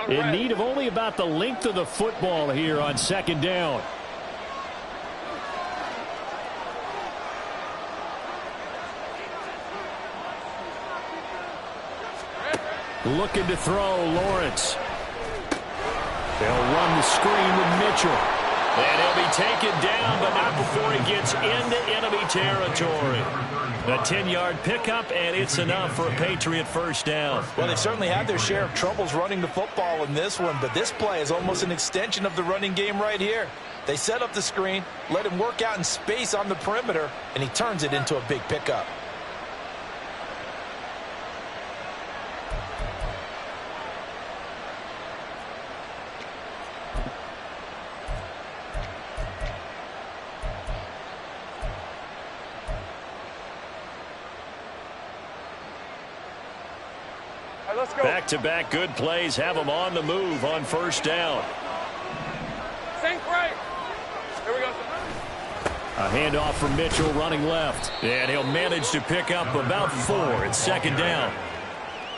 In need of only about the length of the football here on second down. Looking to throw, Lawrence. They'll run the screen with Mitchell. And he'll be taken down, but not before he gets into enemy territory. A 10-yard pickup, and it's enough for a Patriot first down. Well, they've certainly had their share of troubles running the football in this one, but this play is almost an extension of the running game right here. They set up the screen, let him work out in space on the perimeter, and he turns it into a big pickup. Back-to-back good plays have him on the move on first down. Sink right. Here we go. A handoff from Mitchell running left. And he'll manage to pick up about 4 at second down.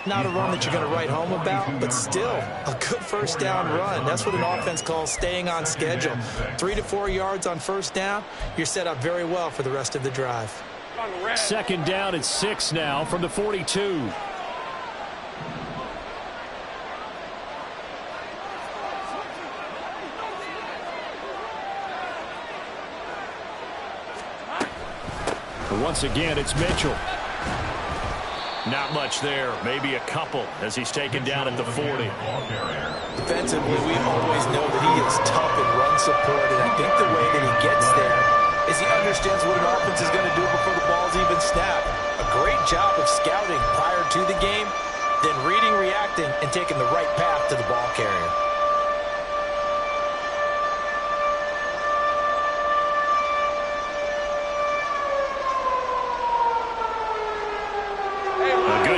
Not a run that you're going to write home about, but still a good first down run. That's what an offense calls staying on schedule. 3 to 4 yards on first down, you're set up very well for the rest of the drive. Second down at 6 now from the 42. Once again, it's Mitchell. Not much there. Maybe a couple as he's taken down at the 40. Defensively, we always know that he is tough in run support, and I think the way that he gets there is he understands what an offense is going to do before the ball's even snapped. A great job of scouting prior to the game, then reading, reacting, and taking the right path to the ball carrier.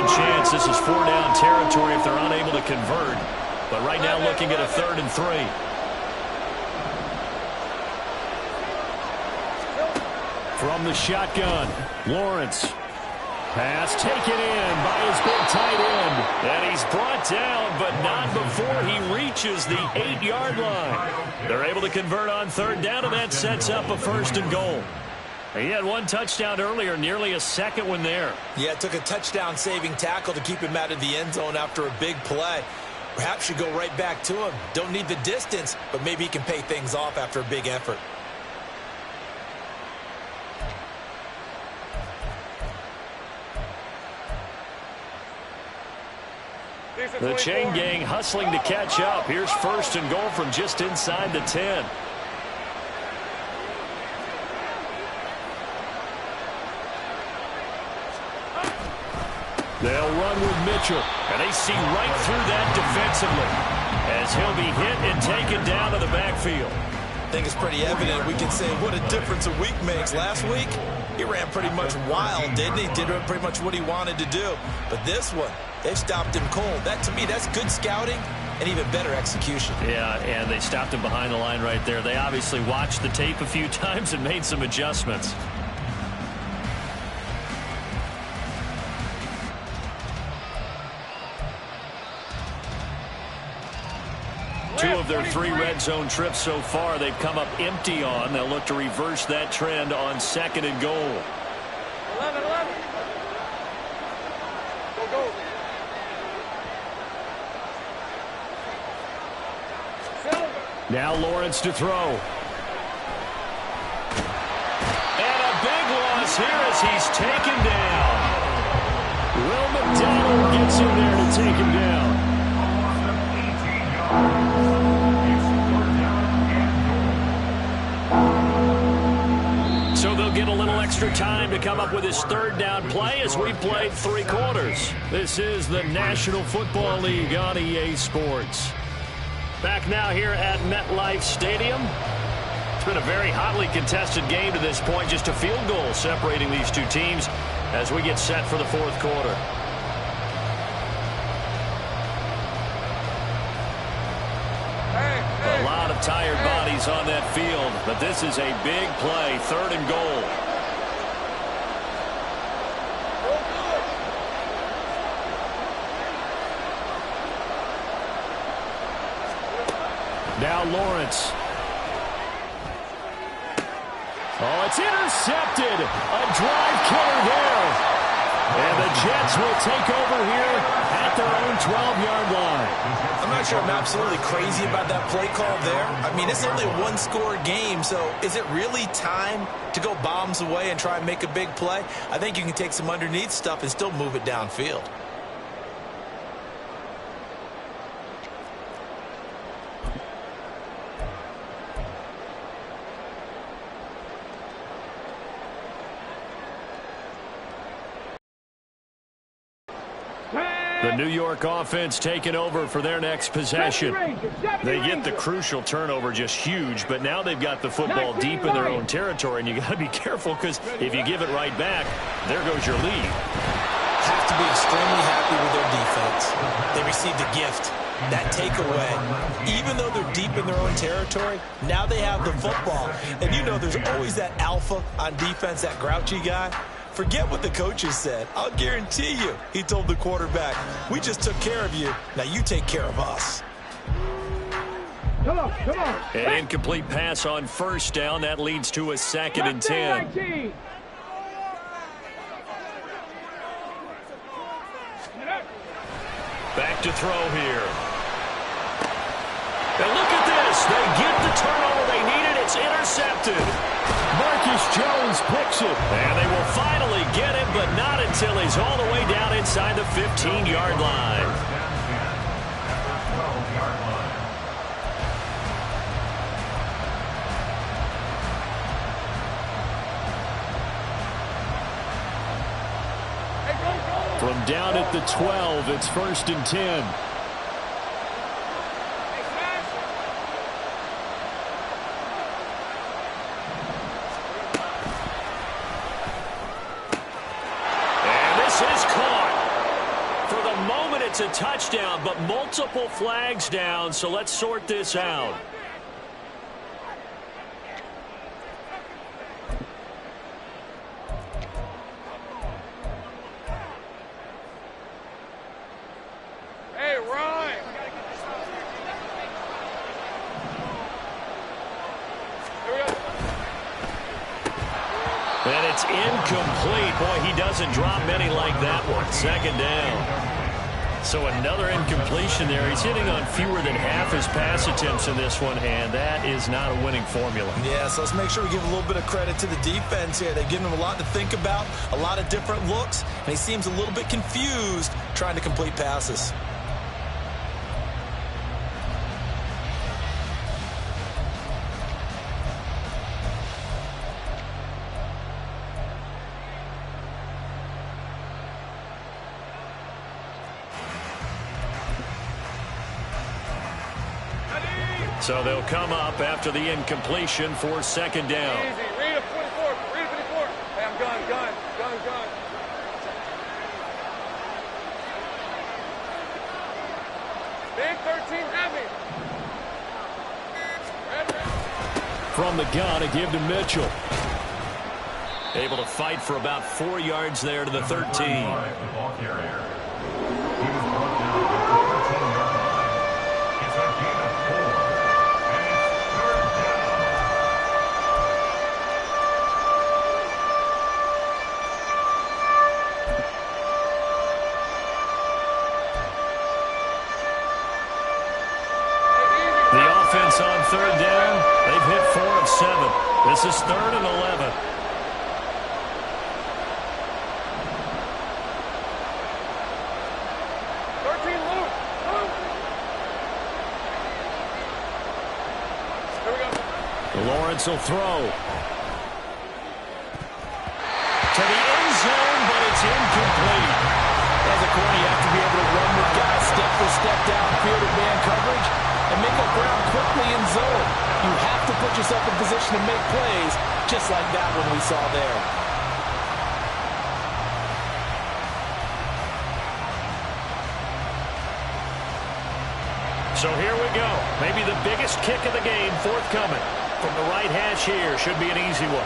Chance this is 4-down territory if they're unable to convert. But right now looking at a 3rd and 3. From the shotgun, Lawrence. Pass taken in by his big tight end. And he's brought down, but not before he reaches the 8-yard line. They're able to convert on 3rd down, and that sets up a 1st and goal. He had one touchdown earlier, nearly a second one there. Yeah, it took a touchdown-saving tackle to keep him out of the end zone after a big play. Perhaps you go right back to him. Don't need the distance, but maybe he can pay things off after a big effort. The chain gang hustling to catch up. Here's 1st and goal from just inside the 10. They'll run with Mitchell. And they see right through that defensively as he'll be hit and taken down to the backfield. I think it's pretty evident. We can say what a difference a week makes. Last week, he ran pretty much wild, didn't he? Did pretty much what he wanted to do. But this one, they stopped him cold. That, to me, that's good scouting and even better execution. Yeah, and they stopped him behind the line right there. They obviously watched the tape a few times and made some adjustments. 2 of their 3 red zone trips so far, they've come up empty on. They'll look to reverse that trend on 2nd and goal. 11. Go. Now Lawrence to throw. And a big loss here as he's taken down. Will McDonald gets in there to take him down. So they'll get a little extra time to come up with his 3rd down play as we played 3 quarters. This is the National Football League on EA Sports. Back now here at MetLife Stadium. It's been a very hotly contested game to this point. Just a field goal separating these 2 teams as we get set for the 4th quarter. A lot of tired bodies on that field, but this is a big play, 3rd and goal. Now Lawrence. Oh, it's intercepted. A drive killer there. And the Jets will take over here at their own 12-yard line. I'm not sure I'm absolutely crazy about that play call there. I mean, it's only a 1-score game, so is it really time to go bombs away and try and make a big play? I think you can take some underneath stuff and still move it downfield. The New York offense taking over for their next possession. They get the crucial turnover, just huge, but now they've got the football deep in their own territory, and you got to be careful because if you give it right back, there goes your lead. Have to be extremely happy with their defense. They received a gift, that takeaway. Even though they're deep in their own territory, now they have the football. And you know there's always that alpha on defense, that grouchy guy. Forget what the coaches said. I'll guarantee you, he told the quarterback, we just took care of you. Now you take care of us. Come on. An incomplete pass on 1st down. That leads to a 2nd and 10. 19. Back to throw here. And look at this. They get the turnover they needed. It's intercepted. Marcus Jones picks it. And they will finally get him, but not until he's all the way down inside the 15-yard line. From down at the 12, it's 1st and 10. It's a touchdown, but multiple flags down, so let's sort this out. Hey, Ryan. And it's incomplete. Boy, he doesn't drop many like that one. 2nd down. So another incompletion there. He's hitting on fewer than half his pass attempts in this one, and that is not a winning formula. Yeah, so let's make sure we give a little bit of credit to the defense here. They've given him a lot to think about, a lot of different looks, and he seems a little bit confused trying to complete passes. So they'll come up after the incompletion for 2nd down. Easy. Read a 44. Read a 54. Hey, I'm gun. Big 13 heavy. From the gun, a give to Mitchell. Able to fight for about 4 yards there to the 13. The ball carrier. He was brought down at the 13-yard line. It's a gain of 4. offense on third down. They've hit 4 of 7. This is 3rd and 11. Lawrence will throw. To the end zone, but it's incomplete. As a corner, you have to be able to run with guys step for step downfield in man coverage and make up ground quickly in zone. You have to put yourself in position to make plays, just like that one we saw there. So here we go. Maybe the biggest kick of the game forthcoming. From the right hash here, should be an easy one.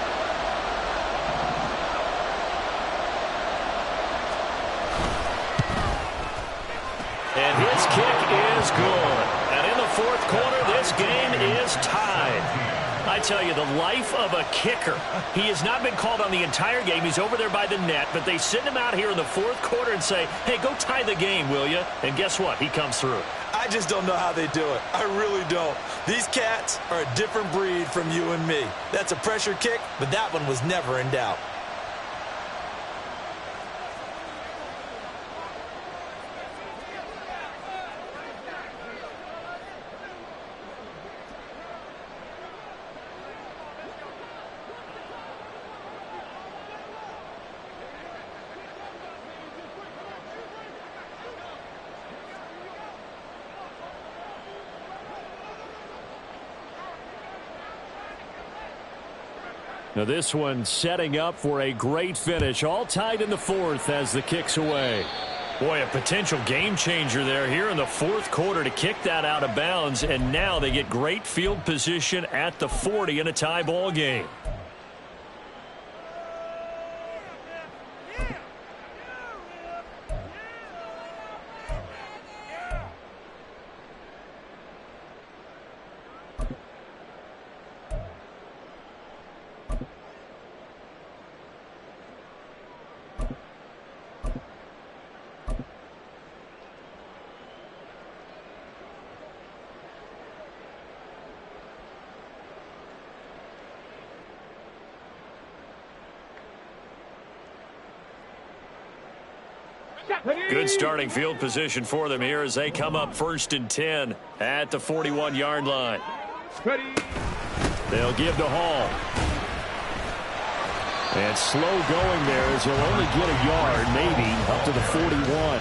And his kick is good. And in the 4th quarter, this game is tied. I tell you, the life of a kicker. He has not been called on the entire game. He's over there by the net, but they send him out here in the 4th quarter and say, hey, go tie the game, will you? And guess what? He comes through. I just don't know how they do it. I really don't. These cats are a different breed from you and me. That's a pressure kick, but that one was never in doubt. Now this one setting up for a great finish. All tied in the 4th as the kick's away. Boy, a potential game changer there here in the 4th quarter to kick that out of bounds. And now they get great field position at the 40 in a tie ball game. Good starting field position for them here as they come up 1st and 10 at the 41-yard line. They'll give to Hall. And slow going there as he'll only get a yard, maybe, up to the 41.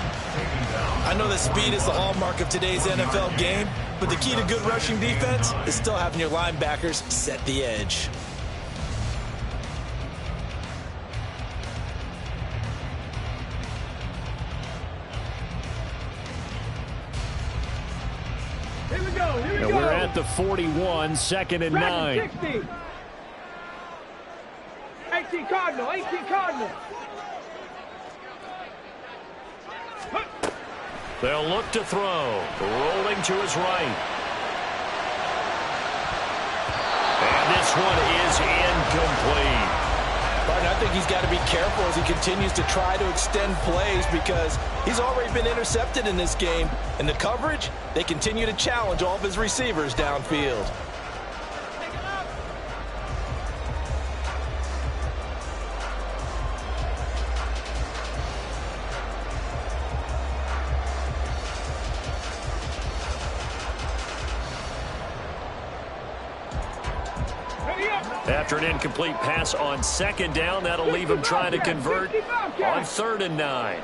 I know that speed is the hallmark of today's NFL game, but the key to good rushing defense is still having your linebackers set the edge. And we're at the 41, 2nd and 9. 60. 18 Cardinal, 18 Cardinal. They'll look to throw. Rolling to his right. And this one is incomplete. Partner, I think he's got to be careful as he continues to try to extend plays because he's already been intercepted in this game. And the coverage, they continue to challenge all of his receivers downfield. After an incomplete pass on 2nd down, that'll leave him trying to convert on 3rd and 9.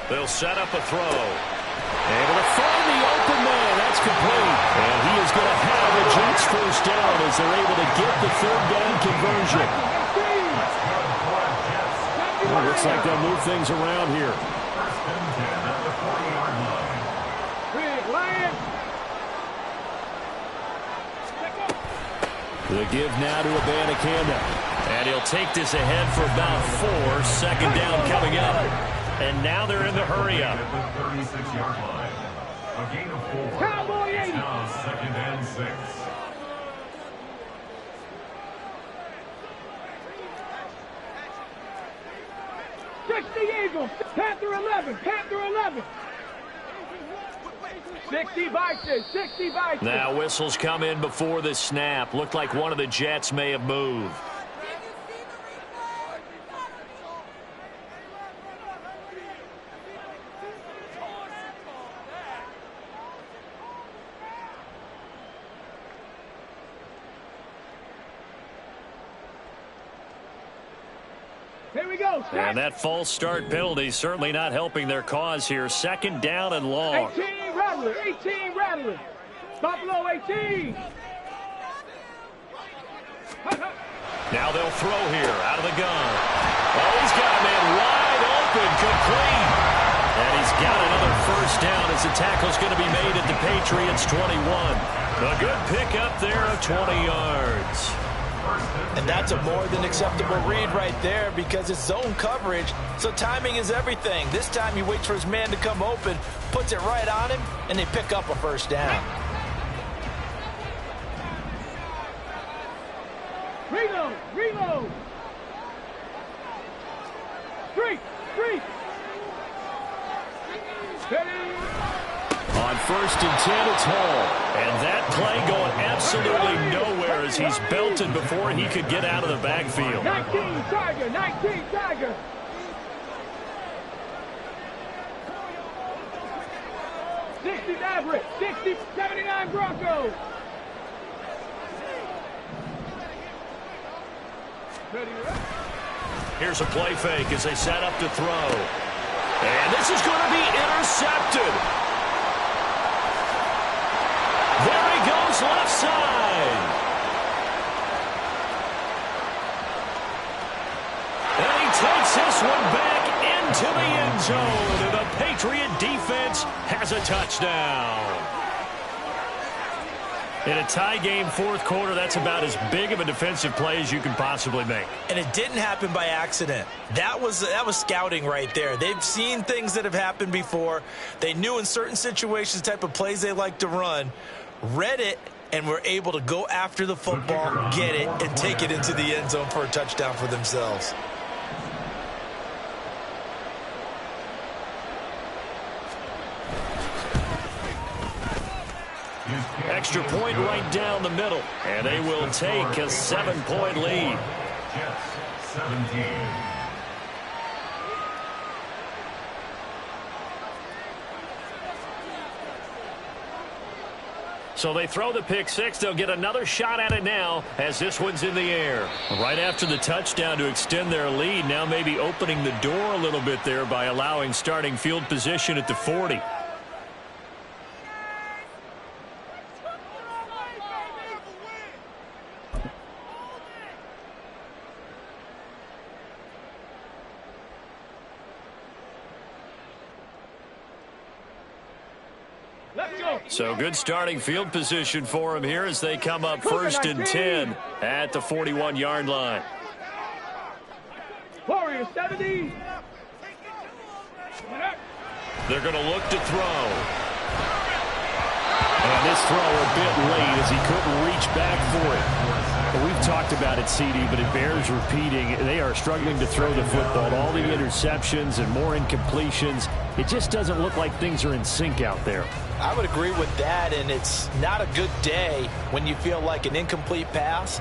They'll set up a throw. Able to find the open man. That's complete. And he is going to have a Jets 1st down as they're able to get the 3rd down conversion. Well, looks like they'll move things around here. 1st and 10 at the 40-yard line. The give now to Abanikanda. And he'll take this ahead for about 4. 2nd down coming up. And now they're in the hurry up. At the 36-yard line. A gain of 4. Cowboy 80. It's now 2nd and 6. Touch the Eagles. Panther 11. Panther 11. 60 Vikings, 60 Vikings. Now whistles come in before the snap. Looked like one of the Jets may have moved. Here we go. And that false start penalty certainly not helping their cause here. Second down and long. 18 Rattler, 18 Rattler. Buffalo 18. Now they'll throw here out of the gun. Oh, he's got a man wide open, complete. And he's got another first down as the tackle's going to be made at the Patriots 21. A good pickup there of 20 yards. And that's a more than acceptable read right there because it's zone coverage, so timing is everything. This time he waits for his man to come open, puts it right on him, and they pick up a first down. Reload, reload. Street. On 1st and 10, it's Hall. And that play going absolutely nowhere as he's belted before he could get out of the backfield. 19 Tiger, 19 Tiger. '60 Maverick, 60, 79 Broncos. Here's a play fake as they set up to throw. And this is going to be intercepted. There he goes left side. And he takes this one back into the end zone. And the Patriot defense has a touchdown. In a tie game, fourth quarter, that's about as big of a defensive play as you can possibly make. And it didn't happen by accident. That was scouting right there. They've seen things that have happened before. They knew in certain situations the type of plays they like to run, read it, and were able to go after the football, get it, and take it into the end zone for a touchdown for themselves. Extra point right down the middle, and they will take a 7-point lead. Jets 17. So they throw the pick six. They'll get another shot at it now as this one's in the air. Right after the touchdown to extend their lead, now maybe opening the door a little bit there by allowing starting field position at the 40. So good starting field position for him here as they come up 1st and 10 at the 41-yard line. Warriors 70. They're going to look to throw. And this throw a bit late as he couldn't reach back for it. Well, we've talked about it, CD, but it bears repeating. They are struggling to throw the football. All the interceptions and more incompletions. It just doesn't look like things are in sync out there. I would agree with that, and it's not a good day when you feel like an incomplete pass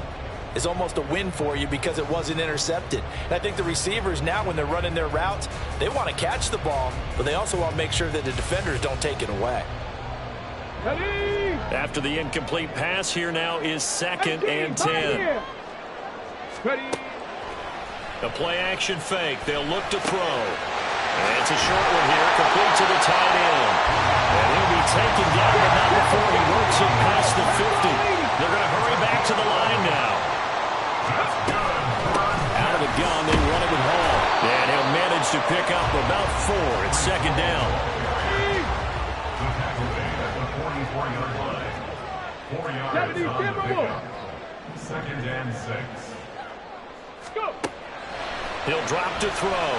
is almost a win for you because it wasn't intercepted. And I think the receivers now, when they're running their routes, they want to catch the ball, but they also want to make sure that the defenders don't take it away. Ready. After the incomplete pass, here now is 2nd and 10. Ready. A play-action fake. They'll look to throw. And it's a short one here, complete to the tight end. And he'll be taken down, but not before he works it past the 50. They're going to hurry back to the line now. Out of the gun, they run it with Hall. And he'll manage to pick up about 4 at 2nd down. The tackle made at the 44-yard line. 4 yards on the pickup. 2nd and 6. Go. He'll drop to throw.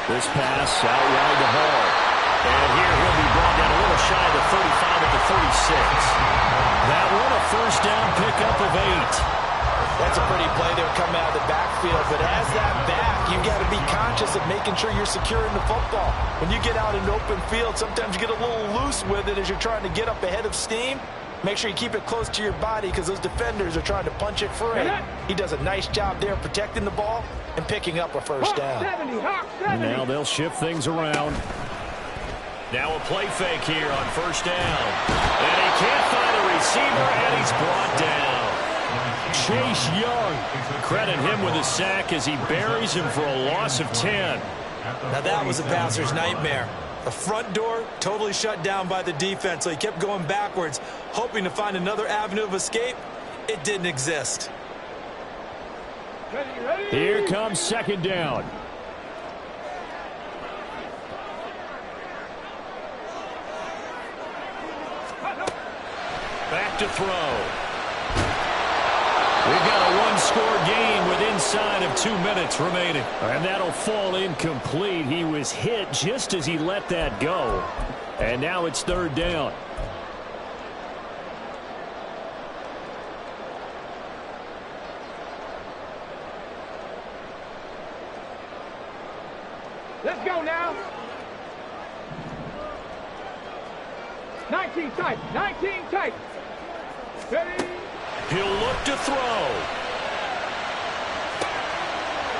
This pass out wide to Hall. And here he'll be brought down a little shy of the 35 at the 36. That one a first down pickup of 8. That's a pretty play. They'll come out of the backfield, but as that back, you got to be conscious conscious of making sure you're securing the football. When you get out in open field, sometimes you get a little loose with it as you're trying to get up ahead of steam. Make sure you keep it close to your body because those defenders are trying to punch it free. He does a nice job there protecting the ball and picking up a first down. Now they'll shift things around. Now a play fake here on first down. And he can't find a receiver, and he's brought down. Chase Young. Credit him with a sack as he buries him for a loss of 10. Now that was a passer's nightmare. The front door totally shut down by the defense, so he kept going backwards, hoping to find another avenue of escape. It didn't exist. Here comes second down. Back to throw. We've got a one-score game with inside of 2 minutes remaining. And that'll fall incomplete. He was hit just as he let that go. And now it's third down. Let's go now. 19 tight. 19 tight. Ready? He'll look to throw.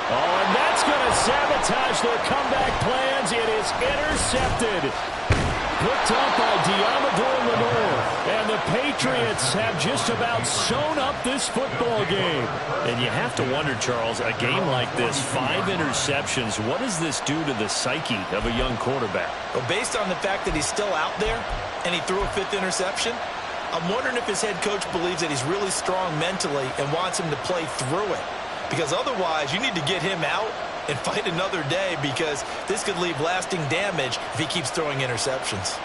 Oh, and that's going to sabotage their comeback plans. It is intercepted. Picked up by Deommodore Lenoir. And the Patriots have just about sewn up this football game. And you have to wonder, Charles, a game like this, 5 interceptions, what does this do to the psyche of a young quarterback? Well, based on the fact that he's still out there and he threw a 5th interception, I'm wondering if his head coach believes that he's really strong mentally and wants him to play through it. Because otherwise, you need to get him out and fight another day because this could leave lasting damage if he keeps throwing interceptions.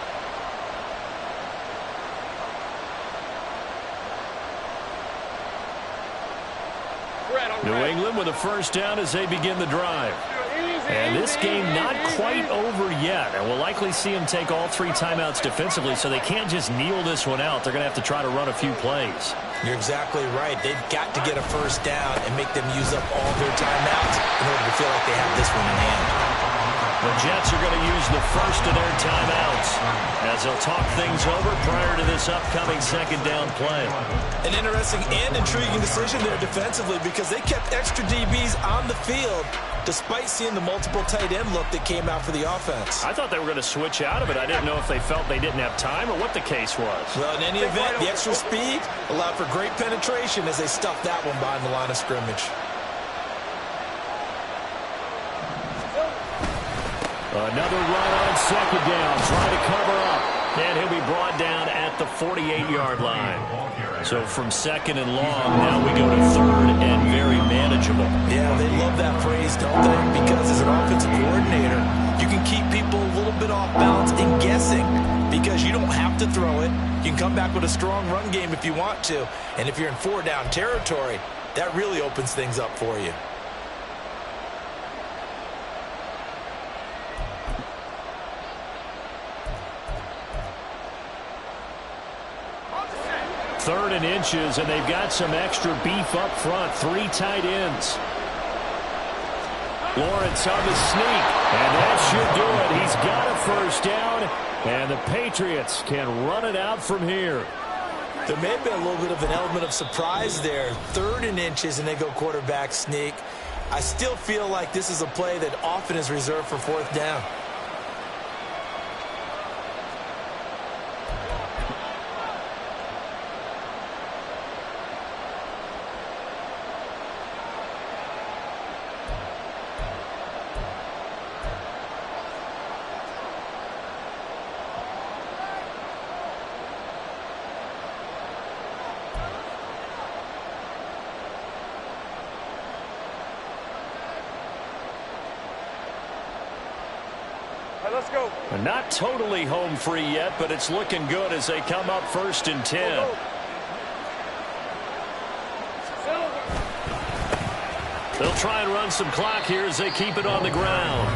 New England with a first down as they begin the drive. And this game not quite over yet. And we'll likely see them take all 3 timeouts defensively, so they can't just kneel this one out. They're going to have to try to run a few plays. You're exactly right. They've got to get a first down and make them use up all their timeouts in order to feel like they have this one in hand. The Jets are going to use the first of their timeouts as they'll talk things over prior to this upcoming second down play. An interesting and intriguing decision there defensively because they kept extra DBs on the field despite seeing the multiple tight end look that came out for the offense. I thought they were going to switch out of it. I didn't know if they felt they didn't have time or what the case was. Well, in any event, the extra speed allowed for great penetration as they stuffed that one behind the line of scrimmage. Another run on second down, trying to cover up. And he'll be brought down at the 48-yard line. So from second and long, now we go to third and very manageable. Yeah, they love that phrase, don't they? Because as an offensive coordinator, you can keep people a little bit off balance and guessing because you don't have to throw it. You can come back with a strong run game if you want to. And if you're in 4-down territory, that really opens things up for you. Third and inches, and they've got some extra beef up front. 3 tight ends. Lawrence on the sneak, and that should do it. He's got a first down, and the Patriots can run it out from here. There may have been a little bit of an element of surprise there. 3rd and inches, and they go quarterback sneak. I still feel like this is a play that often is reserved for 4th down. Let's go. Not totally home free yet, but it's looking good as they come up 1st and 10. They'll try and run some clock here as they keep it on the ground.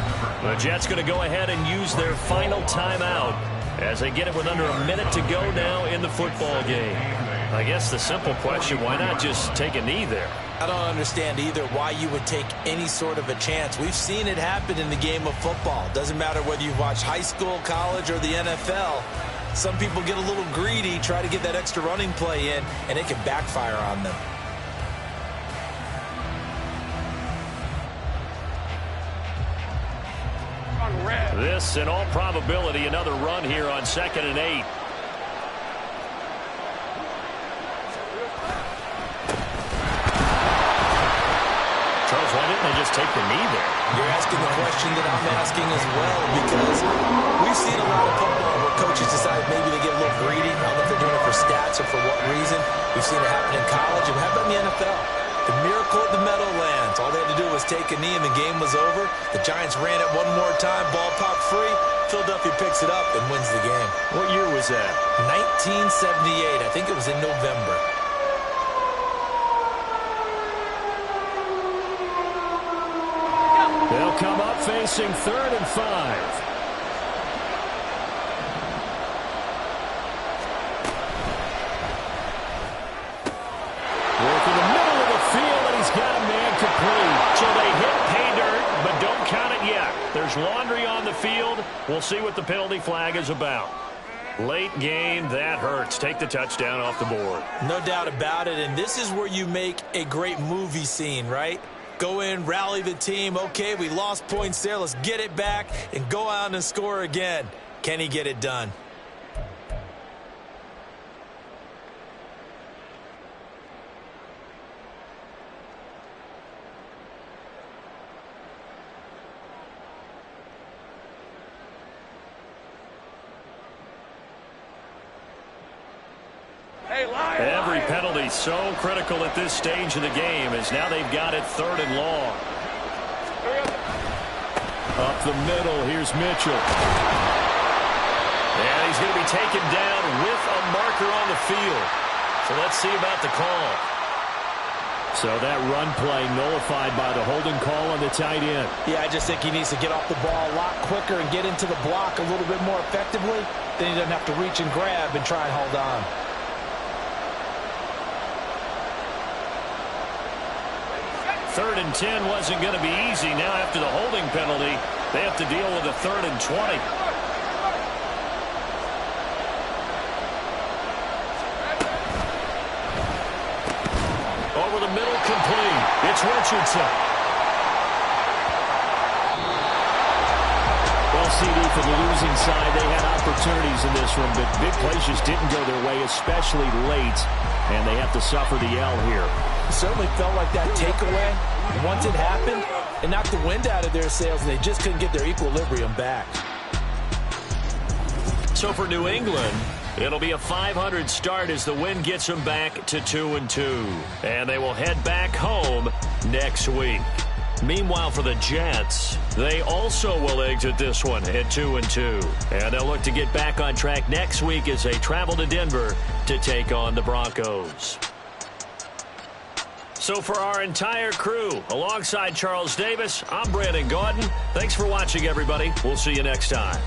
The Jets going to go ahead and use their final timeout as they get it with under a minute to go now in the football game. I guess the simple question, why not just take a knee there? I don't understand either why you would take any sort of a chance. We've seen it happen in the game of football. Doesn't matter whether you've watched high school, college, or the NFL. Some people get a little greedy, try to get that extra running play in, and it can backfire on them. This, in all probability, another run here on 2nd and 8. Charles, why didn't they just take the knee there? You're asking the question that I'm asking as well, because we've seen a lot of football where coaches decide maybe they get a little greedy. I don't know if they're doing it for stats or for what reason. We've seen it happen in college, and how about in the NFL? The miracle at the Meadowlands. All they had to do was take a knee and the game was over. The Giants ran it one more time. Ball popped free. Philadelphia picks it up and wins the game. What year was that? 1978. I think it was in November. They'll come up facing 3rd and 5. Working the middle of the field, and he's got a man complete. So they hit pay dirt, but don't count it yet. There's laundry on the field. We'll see what the penalty flag is about. Late game, that hurts. Take the touchdown off the board. No doubt about it, and this is where you make a great movie scene, right? Go in, rally the team. Okay, we lost points there. Let's get it back and go out and score again. Can he get it done? Every penalty so critical at this stage of the game, as now they've got it 3rd and long. Up the middle, here's Mitchell. And he's going to be taken down with a marker on the field. So let's see about the call. So that run play nullified by the holding call on the tight end. Yeah, I just think he needs to get off the ball a lot quicker and get into the block a little bit more effectively. Then he doesn't have to reach and grab and try and hold on. Third and 10 wasn't going to be easy. Now after the holding penalty, they have to deal with a 3rd and 20. Over the middle, complete. It's Richardson. Well, CD, for the losing side, they had opportunities in this one, but big plays just didn't go their way, especially late, and they have to suffer the L here. It certainly felt like that takeaway, once it happened, it knocked the wind out of their sails, and they just couldn't get their equilibrium back. So for New England, it'll be a .500 start as the win gets them back to 2-2. And they will head back home next week. Meanwhile, for the Jets, they also will exit this one at 2-2. And they'll look to get back on track next week as they travel to Denver to take on the Broncos. So for our entire crew, alongside Charles Davis, I'm Brandon Gaudin. Thanks for watching, everybody. We'll see you next time.